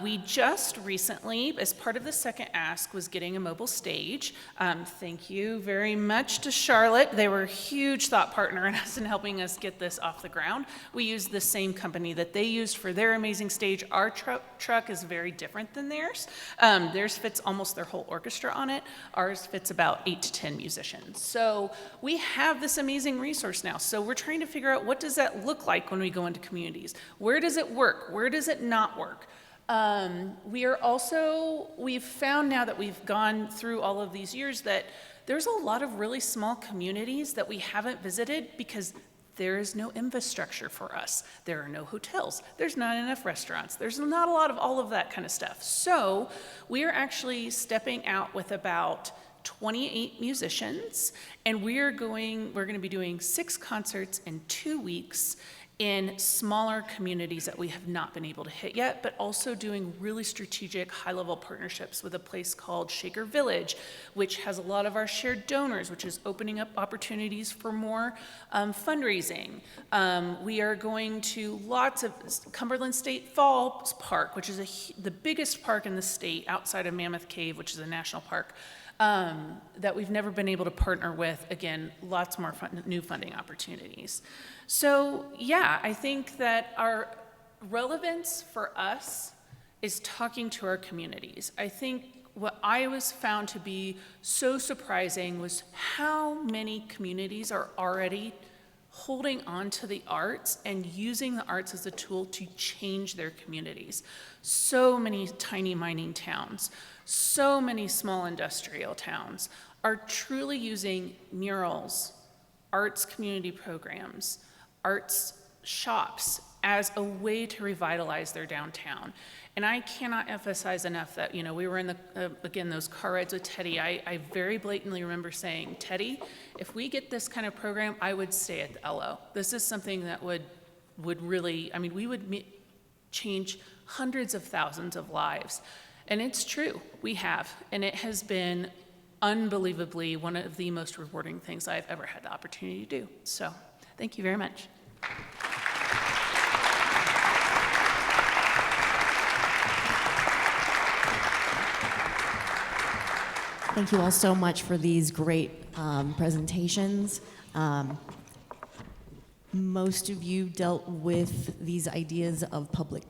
We just recently, as part of the second ask, was getting a mobile stage. Thank you very much to Charlotte. They were a huge thought partner in us in helping us get this off the ground. We used the same company that they used for their amazing stage. Our truck is very different than theirs. Theirs fits almost their whole orchestra on it. Ours fits about 8 to 10 musicians. So we have this amazing resource now. So we're trying to figure out, what does that look like when we go into communities? Where does it work? Where does it not work? We've found now that we've gone through all of these years that there's a lot of really small communities that we haven't visited because there is no infrastructure for us. There are no hotels. There's not enough restaurants. There's not a lot of all of that kind of stuff. So we are actually stepping out with about 28 musicians, and we're going to be doing 6 concerts in 2 weeks in smaller communities that we have not been able to hit yet, but also doing really strategic high-level partnerships with a place called Shaker Village, which has a lot of our shared donors, which is opening up opportunities for more fundraising. We are going to lots of Cumberland State Falls Park, which is the biggest park in the state outside of Mammoth Cave, which is a national park. That we've never been able to partner with. Again, lots more new funding opportunities. So yeah, I think that our relevance for us is talking to our communities. I think what I was found to be so surprising was how many communities are already holding on to the arts and using the arts as a tool to change their communities. So many tiny mining towns, so many small industrial towns are truly using murals, arts community programs, arts shops as a way to revitalize their downtown. And I cannot emphasize enough that, we were in again, those car rides with Teddy. I very blatantly remember saying, Teddy, if we get this kind of program, I would stay at the LO. This is something that would really, we would change hundreds of thousands of lives. And it's true, we have. And it has been unbelievably one of the most rewarding things I've ever had the opportunity to do. So, thank you very much. Thank you all so much for these great presentations. Most of you dealt with these ideas of public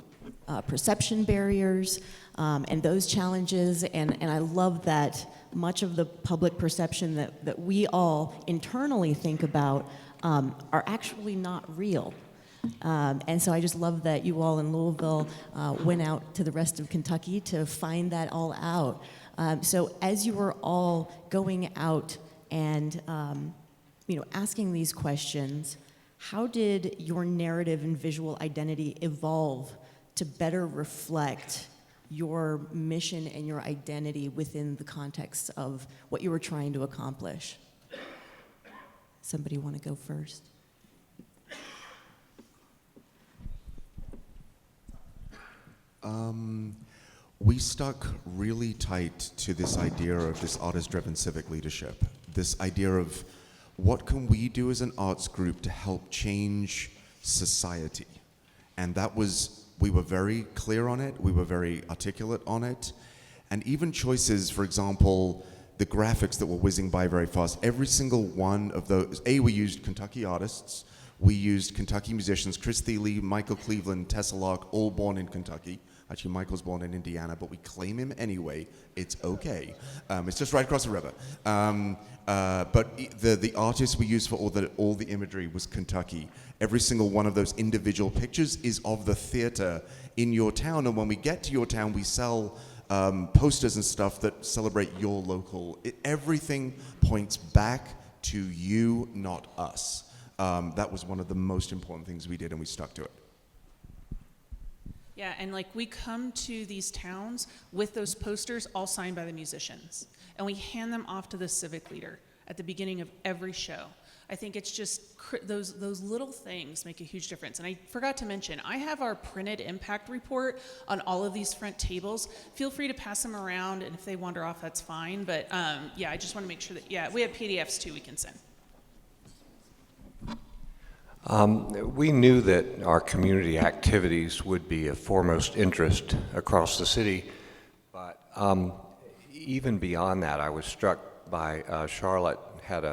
perception barriers and those challenges, and I love that much of the public perception that we all internally think about are actually not real. And so I just love that you all in Louisville went out to the rest of Kentucky to find that all out. So as you were all going out and asking these questions, how did your narrative and visual identity evolve to better reflect your mission and your identity within the context of what you were trying to accomplish? Somebody want to go first? We stuck really tight to this idea of this artist-driven civic leadership, this idea of what can we do as an arts group to help change society? And we were very clear on it, we were very articulate on it, and even choices, for example, the graphics that were whizzing by very fast, every single one of those, we used Kentucky artists, We used Kentucky musicians, Chris Thiele, Michael Cleveland, Tessa Locke, all born in Kentucky. Actually, Michael's born in Indiana, but we claim him anyway. It's okay. It's just right across the river. But the artists we used for all the imagery was Kentucky. Every single one of those individual pictures is of the theater in your town. And when we get to your town, we sell posters and stuff that celebrate your local. Everything points back to you, not us. That was one of the most important things we did, and we stuck to it. Yeah, and like we come to these towns with those posters all signed by the musicians, and we hand them off to the civic leader at the beginning of every show. I think it's just those little things make a huge difference. And I forgot to mention, I have our printed impact report on all of these front tables. Feel free to pass them around, and if they wander off, that's fine. But yeah, I just want to make sure that, yeah, we have PDFs too we can send. We knew that our community activities would be of foremost interest across the city, but even beyond that, I was struck by Charlotte had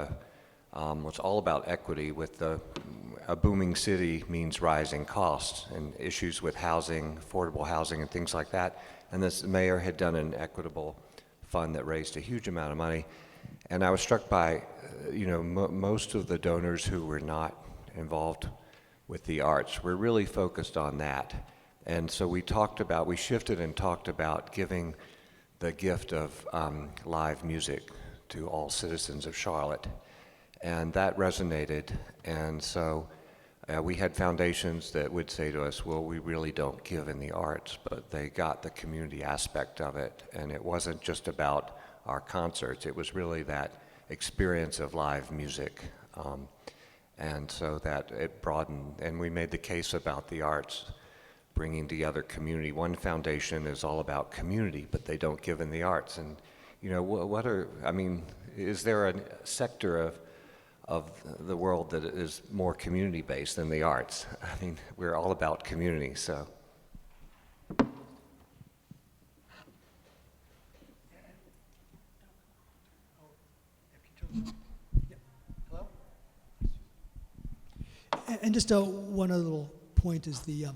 was all about equity with a booming city means rising costs and issues with housing, affordable housing and things like that. And this mayor had done an equitable fund that raised a huge amount of money. And I was struck by, most of the donors who were not involved with the arts. We're really focused on that. And so we shifted and talked about giving the gift of live music to all citizens of Charlotte. And that resonated. And so we had foundations that would say to us, well, we really don't give in the arts, but they got the community aspect of it. And it wasn't just about our concerts. It was really that experience of live music. And so that it broadened, and we made the case about the arts bringing together community. One foundation is all about community, but they don't give in the arts. And, is there a sector of the world that is more community-based than the arts? I mean, we're all about community, so. And just one other little point is the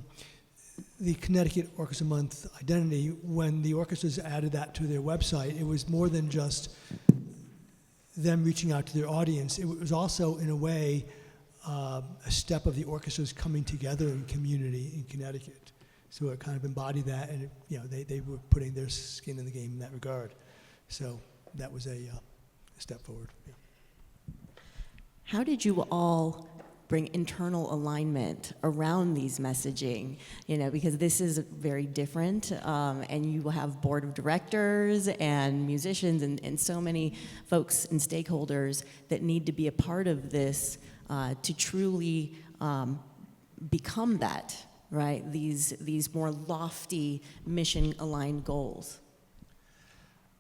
Connecticut Orchestra Month identity. When the orchestras added that to their website, it was more than just them reaching out to their audience. It was also, in a way, a step of the orchestras coming together in community in Connecticut. So it kind of embodied that, and they were putting their skin in the game in that regard. So that was a step forward. Yeah. How did you all bring internal alignment around these messaging, because this is very different, and you will have board of directors and musicians and so many folks and stakeholders that need to be a part of this to truly become that, right? These more lofty mission-aligned goals.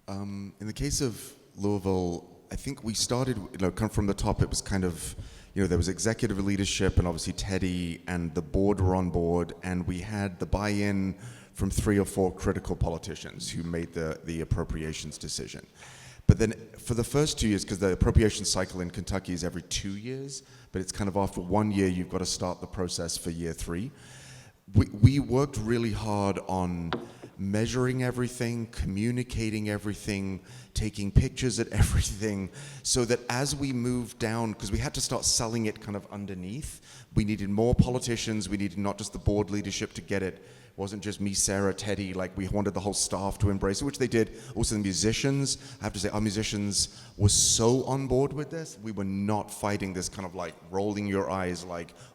In the case of Louisville, I think we started, come from the top. It was kind of, there was executive leadership, and obviously Teddy and the board were on board, and we had the buy-in from 3 or 4 critical politicians who made the appropriations decision. But then for the first 2 years, because the appropriation cycle in Kentucky is every 2 years, but it's kind of after 1 year, you've got to start the process for year 3. We worked really hard on measuring everything, communicating everything, taking pictures at everything, so that as we moved down, because we had to start selling it kind of underneath, we needed more politicians, we needed not just the board leadership to get it. It wasn't just me, Sarah, Teddy, we wanted the whole staff to embrace it, which they did. Also the musicians, I have to say, our musicians were so on board with this. We were not fighting this kind of rolling your eyes,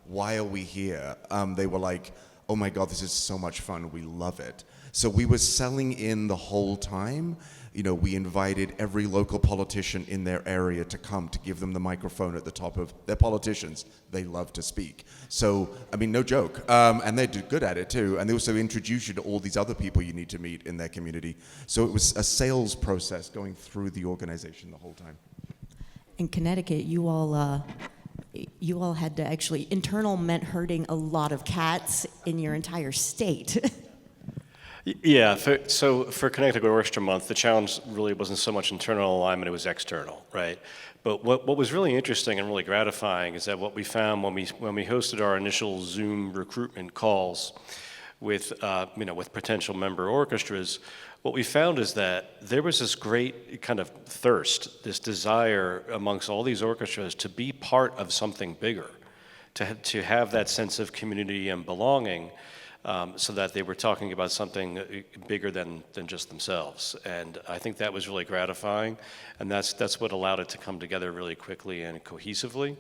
why are we here? They were like, oh my God, this is so much fun, we love it. So we were selling in the whole time. We invited every local politician in their area to come, to give them the microphone at the top of their politicians. They love to speak. So, no joke. And they're good at it too. And they also introduce you to all these other people you need to meet in their community. So it was a sales process going through the organization the whole time. In Connecticut, you all had to actually, internal meant herding a lot of cats in your entire state. Yeah, so for Connecticut Orchestra Month, the challenge really wasn't so much internal alignment, it was external, right? But what was really interesting and really gratifying is that what we found when we hosted our initial Zoom recruitment calls with potential member orchestras, what we found is that there was this great kind of thirst, this desire amongst all these orchestras to be part of something bigger, to have that sense of community and belonging, so that they were talking about something bigger than just themselves. And I think that was really gratifying, and that's what allowed it to come together really quickly and cohesively.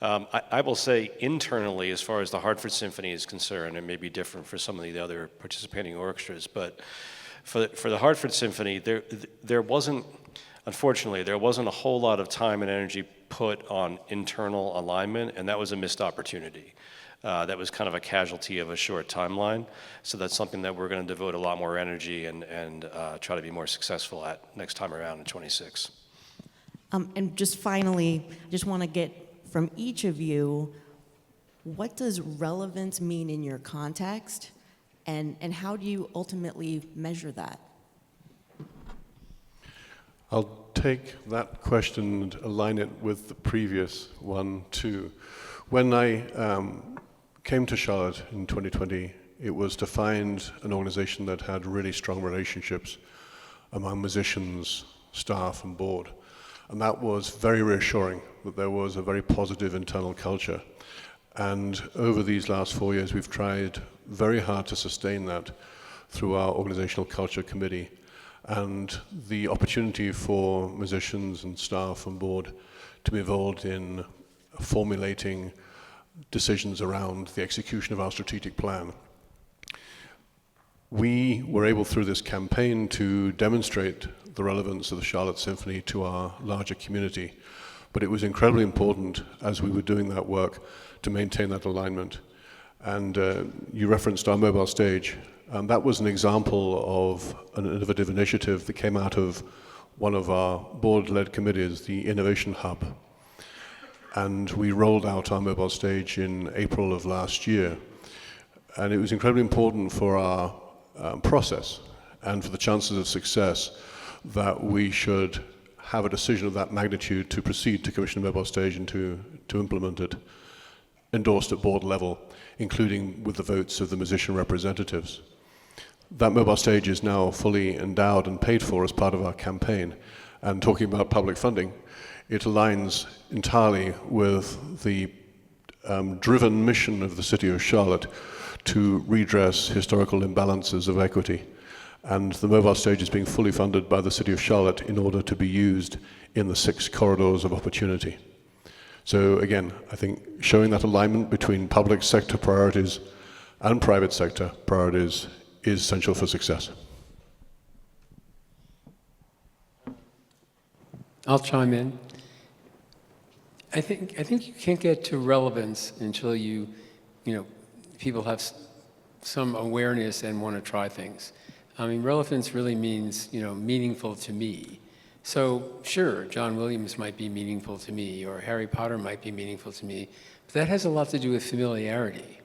I will say internally, as far as the Hartford Symphony is concerned, it may be different for some of the other participating orchestras, but for the Hartford Symphony, unfortunately, there wasn't a whole lot of time and energy put on internal alignment, and that was a missed opportunity. That was kind of a casualty of a short timeline. So that's something that we're going to devote a lot more energy and try to be more successful at next time around in 26. And just finally, I just want to get from each of you, what does relevance mean in your context, and how do you ultimately measure that? I'll take that question and align it with the previous one too. When I came to Charlotte in 2020, it was to find an organization that had really strong relationships among musicians, staff, and board. And that was very reassuring, that there was a very positive internal culture. And over these last 4 years, we've tried very hard to sustain that through our organizational culture committee. And the opportunity for musicians and staff and board to be involved in formulating decisions around the execution of our strategic plan. We were able through this campaign to demonstrate the relevance of the Charlotte Symphony to our larger community, but it was incredibly important as we were doing that work to maintain that alignment. And you referenced our mobile stage, and that was an example of an innovative initiative that came out of one of our board-led committees, the Innovation Hub. And we rolled out our mobile stage in April of last year. And it was incredibly important for our process and for the chances of success that we should have a decision of that magnitude to proceed to commission a mobile stage and to implement it, endorsed at board level, including with the votes of the musician representatives. That mobile stage is now fully endowed and paid for as part of our campaign. And talking about public funding, it aligns entirely with the driven mission of the City of Charlotte to redress historical imbalances of equity. And the mobile stage is being fully funded by the City of Charlotte in order to be used in the 6 corridors of opportunity. So again, I think showing that alignment between public sector priorities and private sector priorities is essential for success. I'll chime in. I think you can't get to relevance until people have some awareness and want to try things. I mean, relevance really means, meaningful to me. So sure, John Williams might be meaningful to me, or Harry Potter might be meaningful to me, but that has a lot to do with familiarity.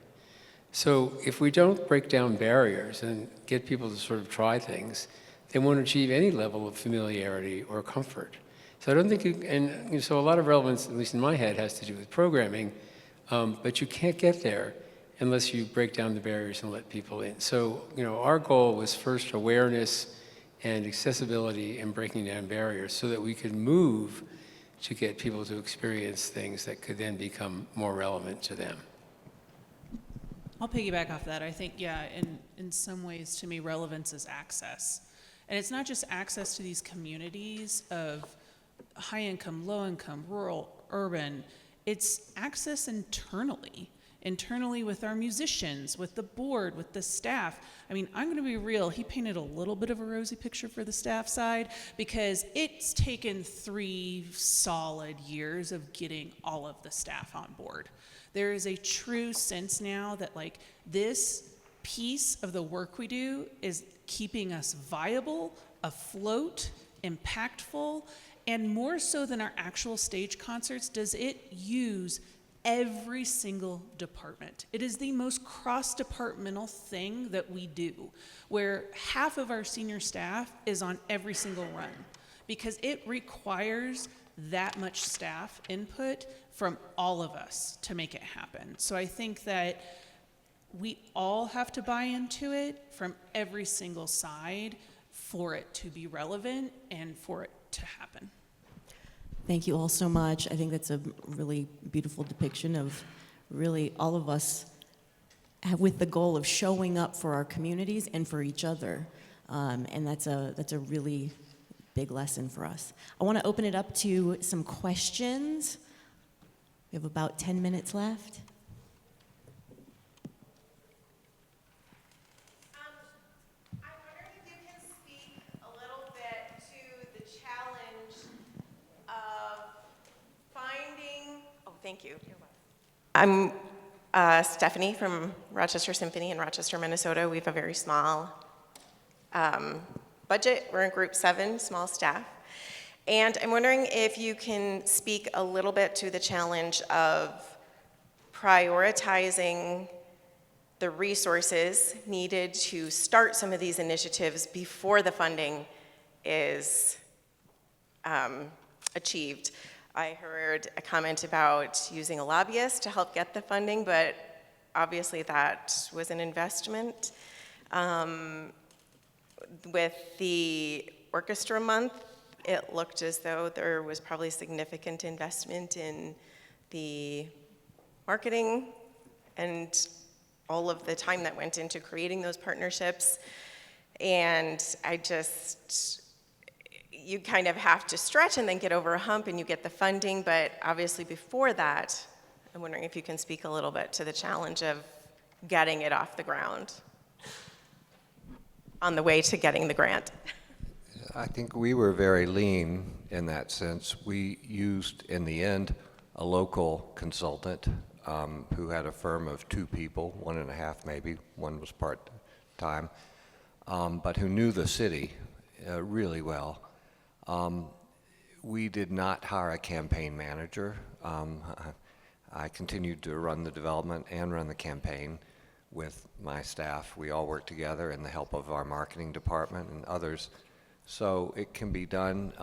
So if we don't break down barriers and get people to sort of try things, they won't achieve any level of familiarity or comfort. So I don't think, so a lot of relevance, at least in my head, has to do with programming, but you can't get there unless you break down the barriers and let people in. So, our goal was first awareness and accessibility and breaking down barriers so that we could move to get people to experience things that could then become more relevant to them. I'll piggyback off that. I think, in some ways, to me, relevance is access. And it's not just access to these communities of high income, low income, rural, urban. It's access internally with our musicians, with the board, with the staff. I mean, I'm going to be real. He painted a little bit of a rosy picture for the staff side because it's taken 3 solid years of getting all of the staff on board. There is a true sense now that this piece of the work we do is keeping us viable, afloat, impactful, and more so than our actual stage concerts, does it use every single department. It is the most cross-departmental thing that we do, where half of our senior staff is on every single run, because it requires that much staff input from all of us to make it happen. So I think that we all have to buy into it from every single side for it to be relevant and for it to happen. Thank you all so much. I think that's a really beautiful depiction of really all of us with the goal of showing up for our communities and for each other. And that's a really big lesson for us. I want to open it up to some questions. We have about 10 minutes left. Thank you. I'm Stephanie from Rochester Symphony in Rochester, Minnesota. We have a very small budget. We're in group 7, small staff. And I'm wondering if you can speak a little bit to the challenge of prioritizing the resources needed to start some of these initiatives before the funding is achieved. I heard a comment about using a lobbyist to help get the funding, but obviously that was an investment. With the orchestra month, it looked as though there was probably significant investment in the marketing and all of the time that went into creating those partnerships. And you kind of have to stretch and then get over a hump and you get the funding, but obviously before that, I'm wondering if you can speak a little bit to the challenge of getting it off the ground on the way to getting the grant. I think we were very lean in that sense. We used, in the end, a local consultant who had a firm of 2 people, 1.5 maybe, one was part-time, but who knew the city really well. We did not hire a campaign manager. I continued to run the development and run the campaign with my staff. We all worked together and the help of our marketing department and others. So it can be done.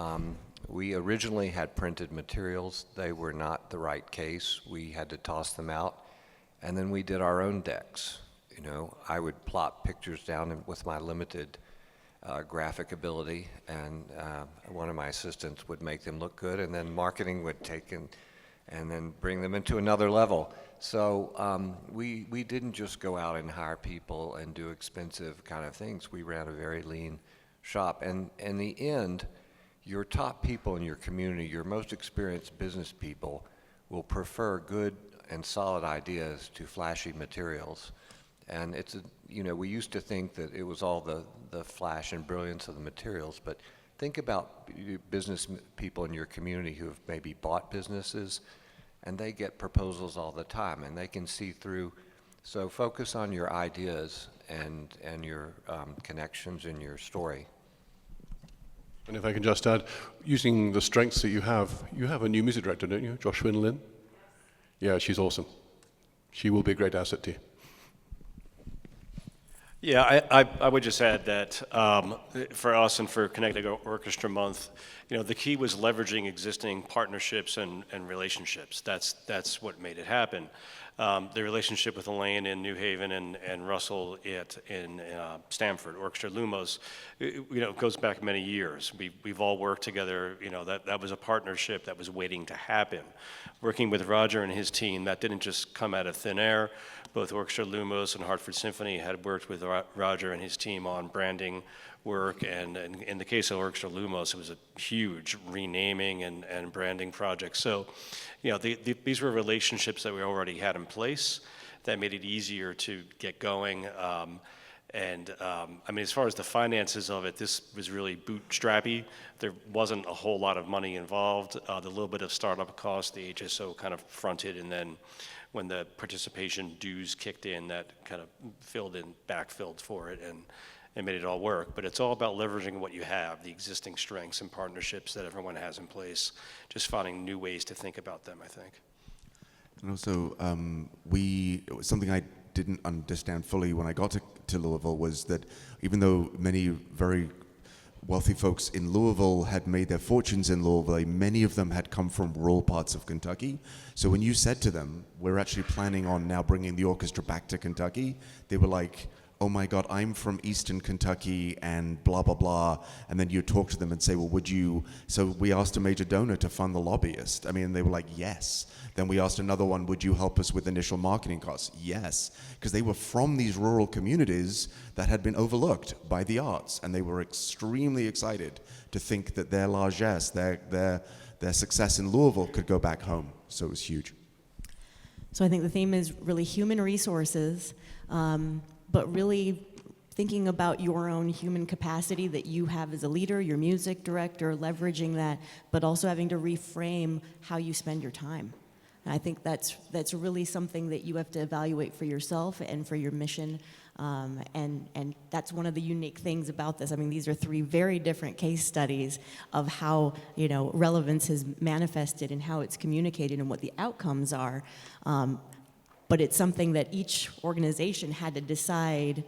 We originally had printed materials. They were not the right case. We had to toss them out. And then we did our own decks. You know, I would plop pictures down with my limited graphic ability, and one of my assistants would make them look good, and then marketing would take and then bring them into another level. So we didn't just go out and hire people and do expensive kind of things. We ran a very lean shop, and in the end, your top people in your community, your most experienced business people, will prefer good and solid ideas to flashy materials. And we used to think that it was all the flash and brilliance of the materials, but think about business people in your community who have maybe bought businesses, and they get proposals all the time, and they can see through. So focus on your ideas and your connections and your story. And if I can just add, using the strengths that you have a new music director, don't you, Joshua Lynn? Yeah, she's awesome. She will be a great asset to you. Yeah, I would just add that for us and for Connected Orchestra Month, the key was leveraging existing partnerships and relationships. That's what made it happen. The relationship with Elaine in New Haven and Russell in Stamford, Orchestra Lumos, goes back many years. We've all worked together. That was a partnership that was waiting to happen. Working with Roger and his team, that didn't just come out of thin air. Both Orchestra Lumos and Hartford Symphony had worked with Roger and his team on branding work, and in the case of Orchestra Lumos, it was a huge renaming and branding project. So, these were relationships that we already had in place that made it easier to get going. As far as the finances of it, this was really bootstrappy. There wasn't a whole lot of money involved. The little bit of startup cost, the HSO kind of fronted, and then when the participation dues kicked in, that kind of backfilled for it and made it all work. But it's all about leveraging what you have, the existing strengths and partnerships that everyone has in place, just finding new ways to think about them, I think. And also, something I didn't understand fully when I got to Louisville was that even though many very wealthy folks in Louisville had made their fortunes in Louisville, many of them had come from rural parts of Kentucky. So when you said to them, we're actually planning on now bringing the orchestra back to Kentucky, they were like, oh my God, I'm from Eastern Kentucky and blah, blah, blah. And then you talk to them and say, well, would you, so we asked a major donor to fund the lobbyist. I mean, they were like, yes. Then we asked another one, would you help us with initial marketing costs? Yes. Because they were from these rural communities that had been overlooked by the arts. And they were extremely excited to think that their largesse, their success in Louisville could go back home. So it was huge. So I think the theme is really human resources, but really thinking about your own human capacity that you have as a leader, your music director, leveraging that, but also having to reframe how you spend your time. And I think that's really something that you have to evaluate for yourself and for your mission. And that's one of the unique things about this. I mean, these are three very different case studies of how, relevance has manifested and how it's communicated and what the outcomes are. But it's something that each organization had to decide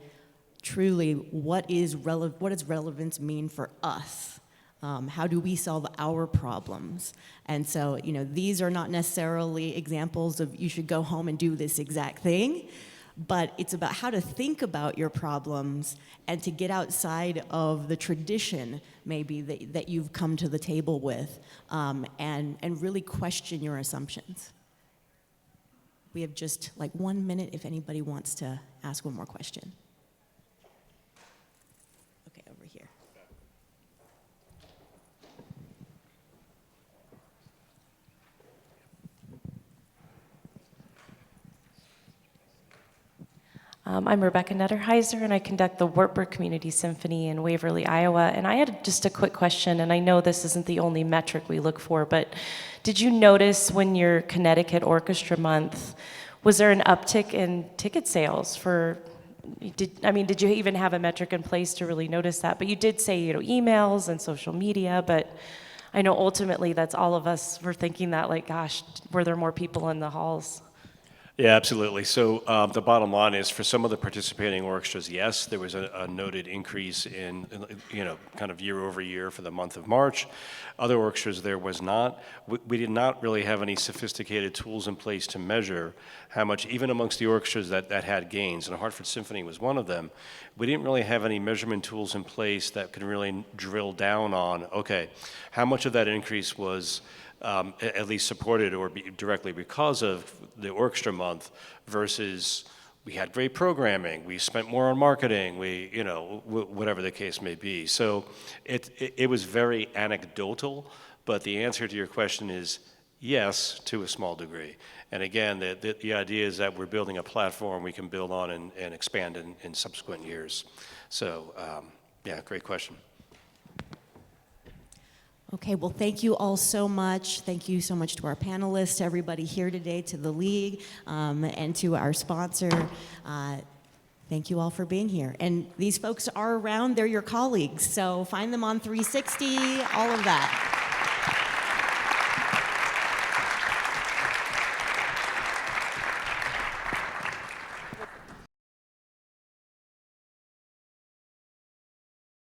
truly what does relevance mean for us? How do we solve our problems? And so, these are not necessarily examples of you should go home and do this exact thing, but it's about how to think about your problems and to get outside of the tradition maybe that you've come to the table with, and really question your assumptions. We have just like 1 minute if anybody wants to ask one more question. Okay, over here. I'm Rebecca Netterheiser, and I conduct the Wartburg Community Symphony in Waverly, Iowa. And I had just a quick question, and I know this isn't the only metric we look for, but did you notice when your Connecticut Orchestra Month, was there an uptick in ticket sales did you even have a metric in place to really notice that? But you did say, emails and social media, but I know ultimately that's all of us were thinking that, like, gosh, were there more people in the halls? Yeah, absolutely. So the bottom line is for some of the participating orchestras, yes, there was a noted increase in kind of year over year for the month of March. Other orchestras, there was not. We did not really have any sophisticated tools in place to measure how much, even amongst the orchestras that had gains, and Hartford Symphony was one of them, we didn't really have any measurement tools in place that could really drill down on, okay, how much of that increase was at least supported or directly because of the orchestra month versus we had great programming, we spent more on marketing, whatever the case may be. So it was very anecdotal, but the answer to your question is yes, to a small degree. And again, the idea is that we're building a platform we can build on and expand in subsequent years. So yeah, great question. Okay, well, thank you all so much. Thank you so much to our panelists, to everybody here today, to the league, and to our sponsor. Thank you all for being here. And these folks are around, they're your colleagues, so find them on 360, all of that.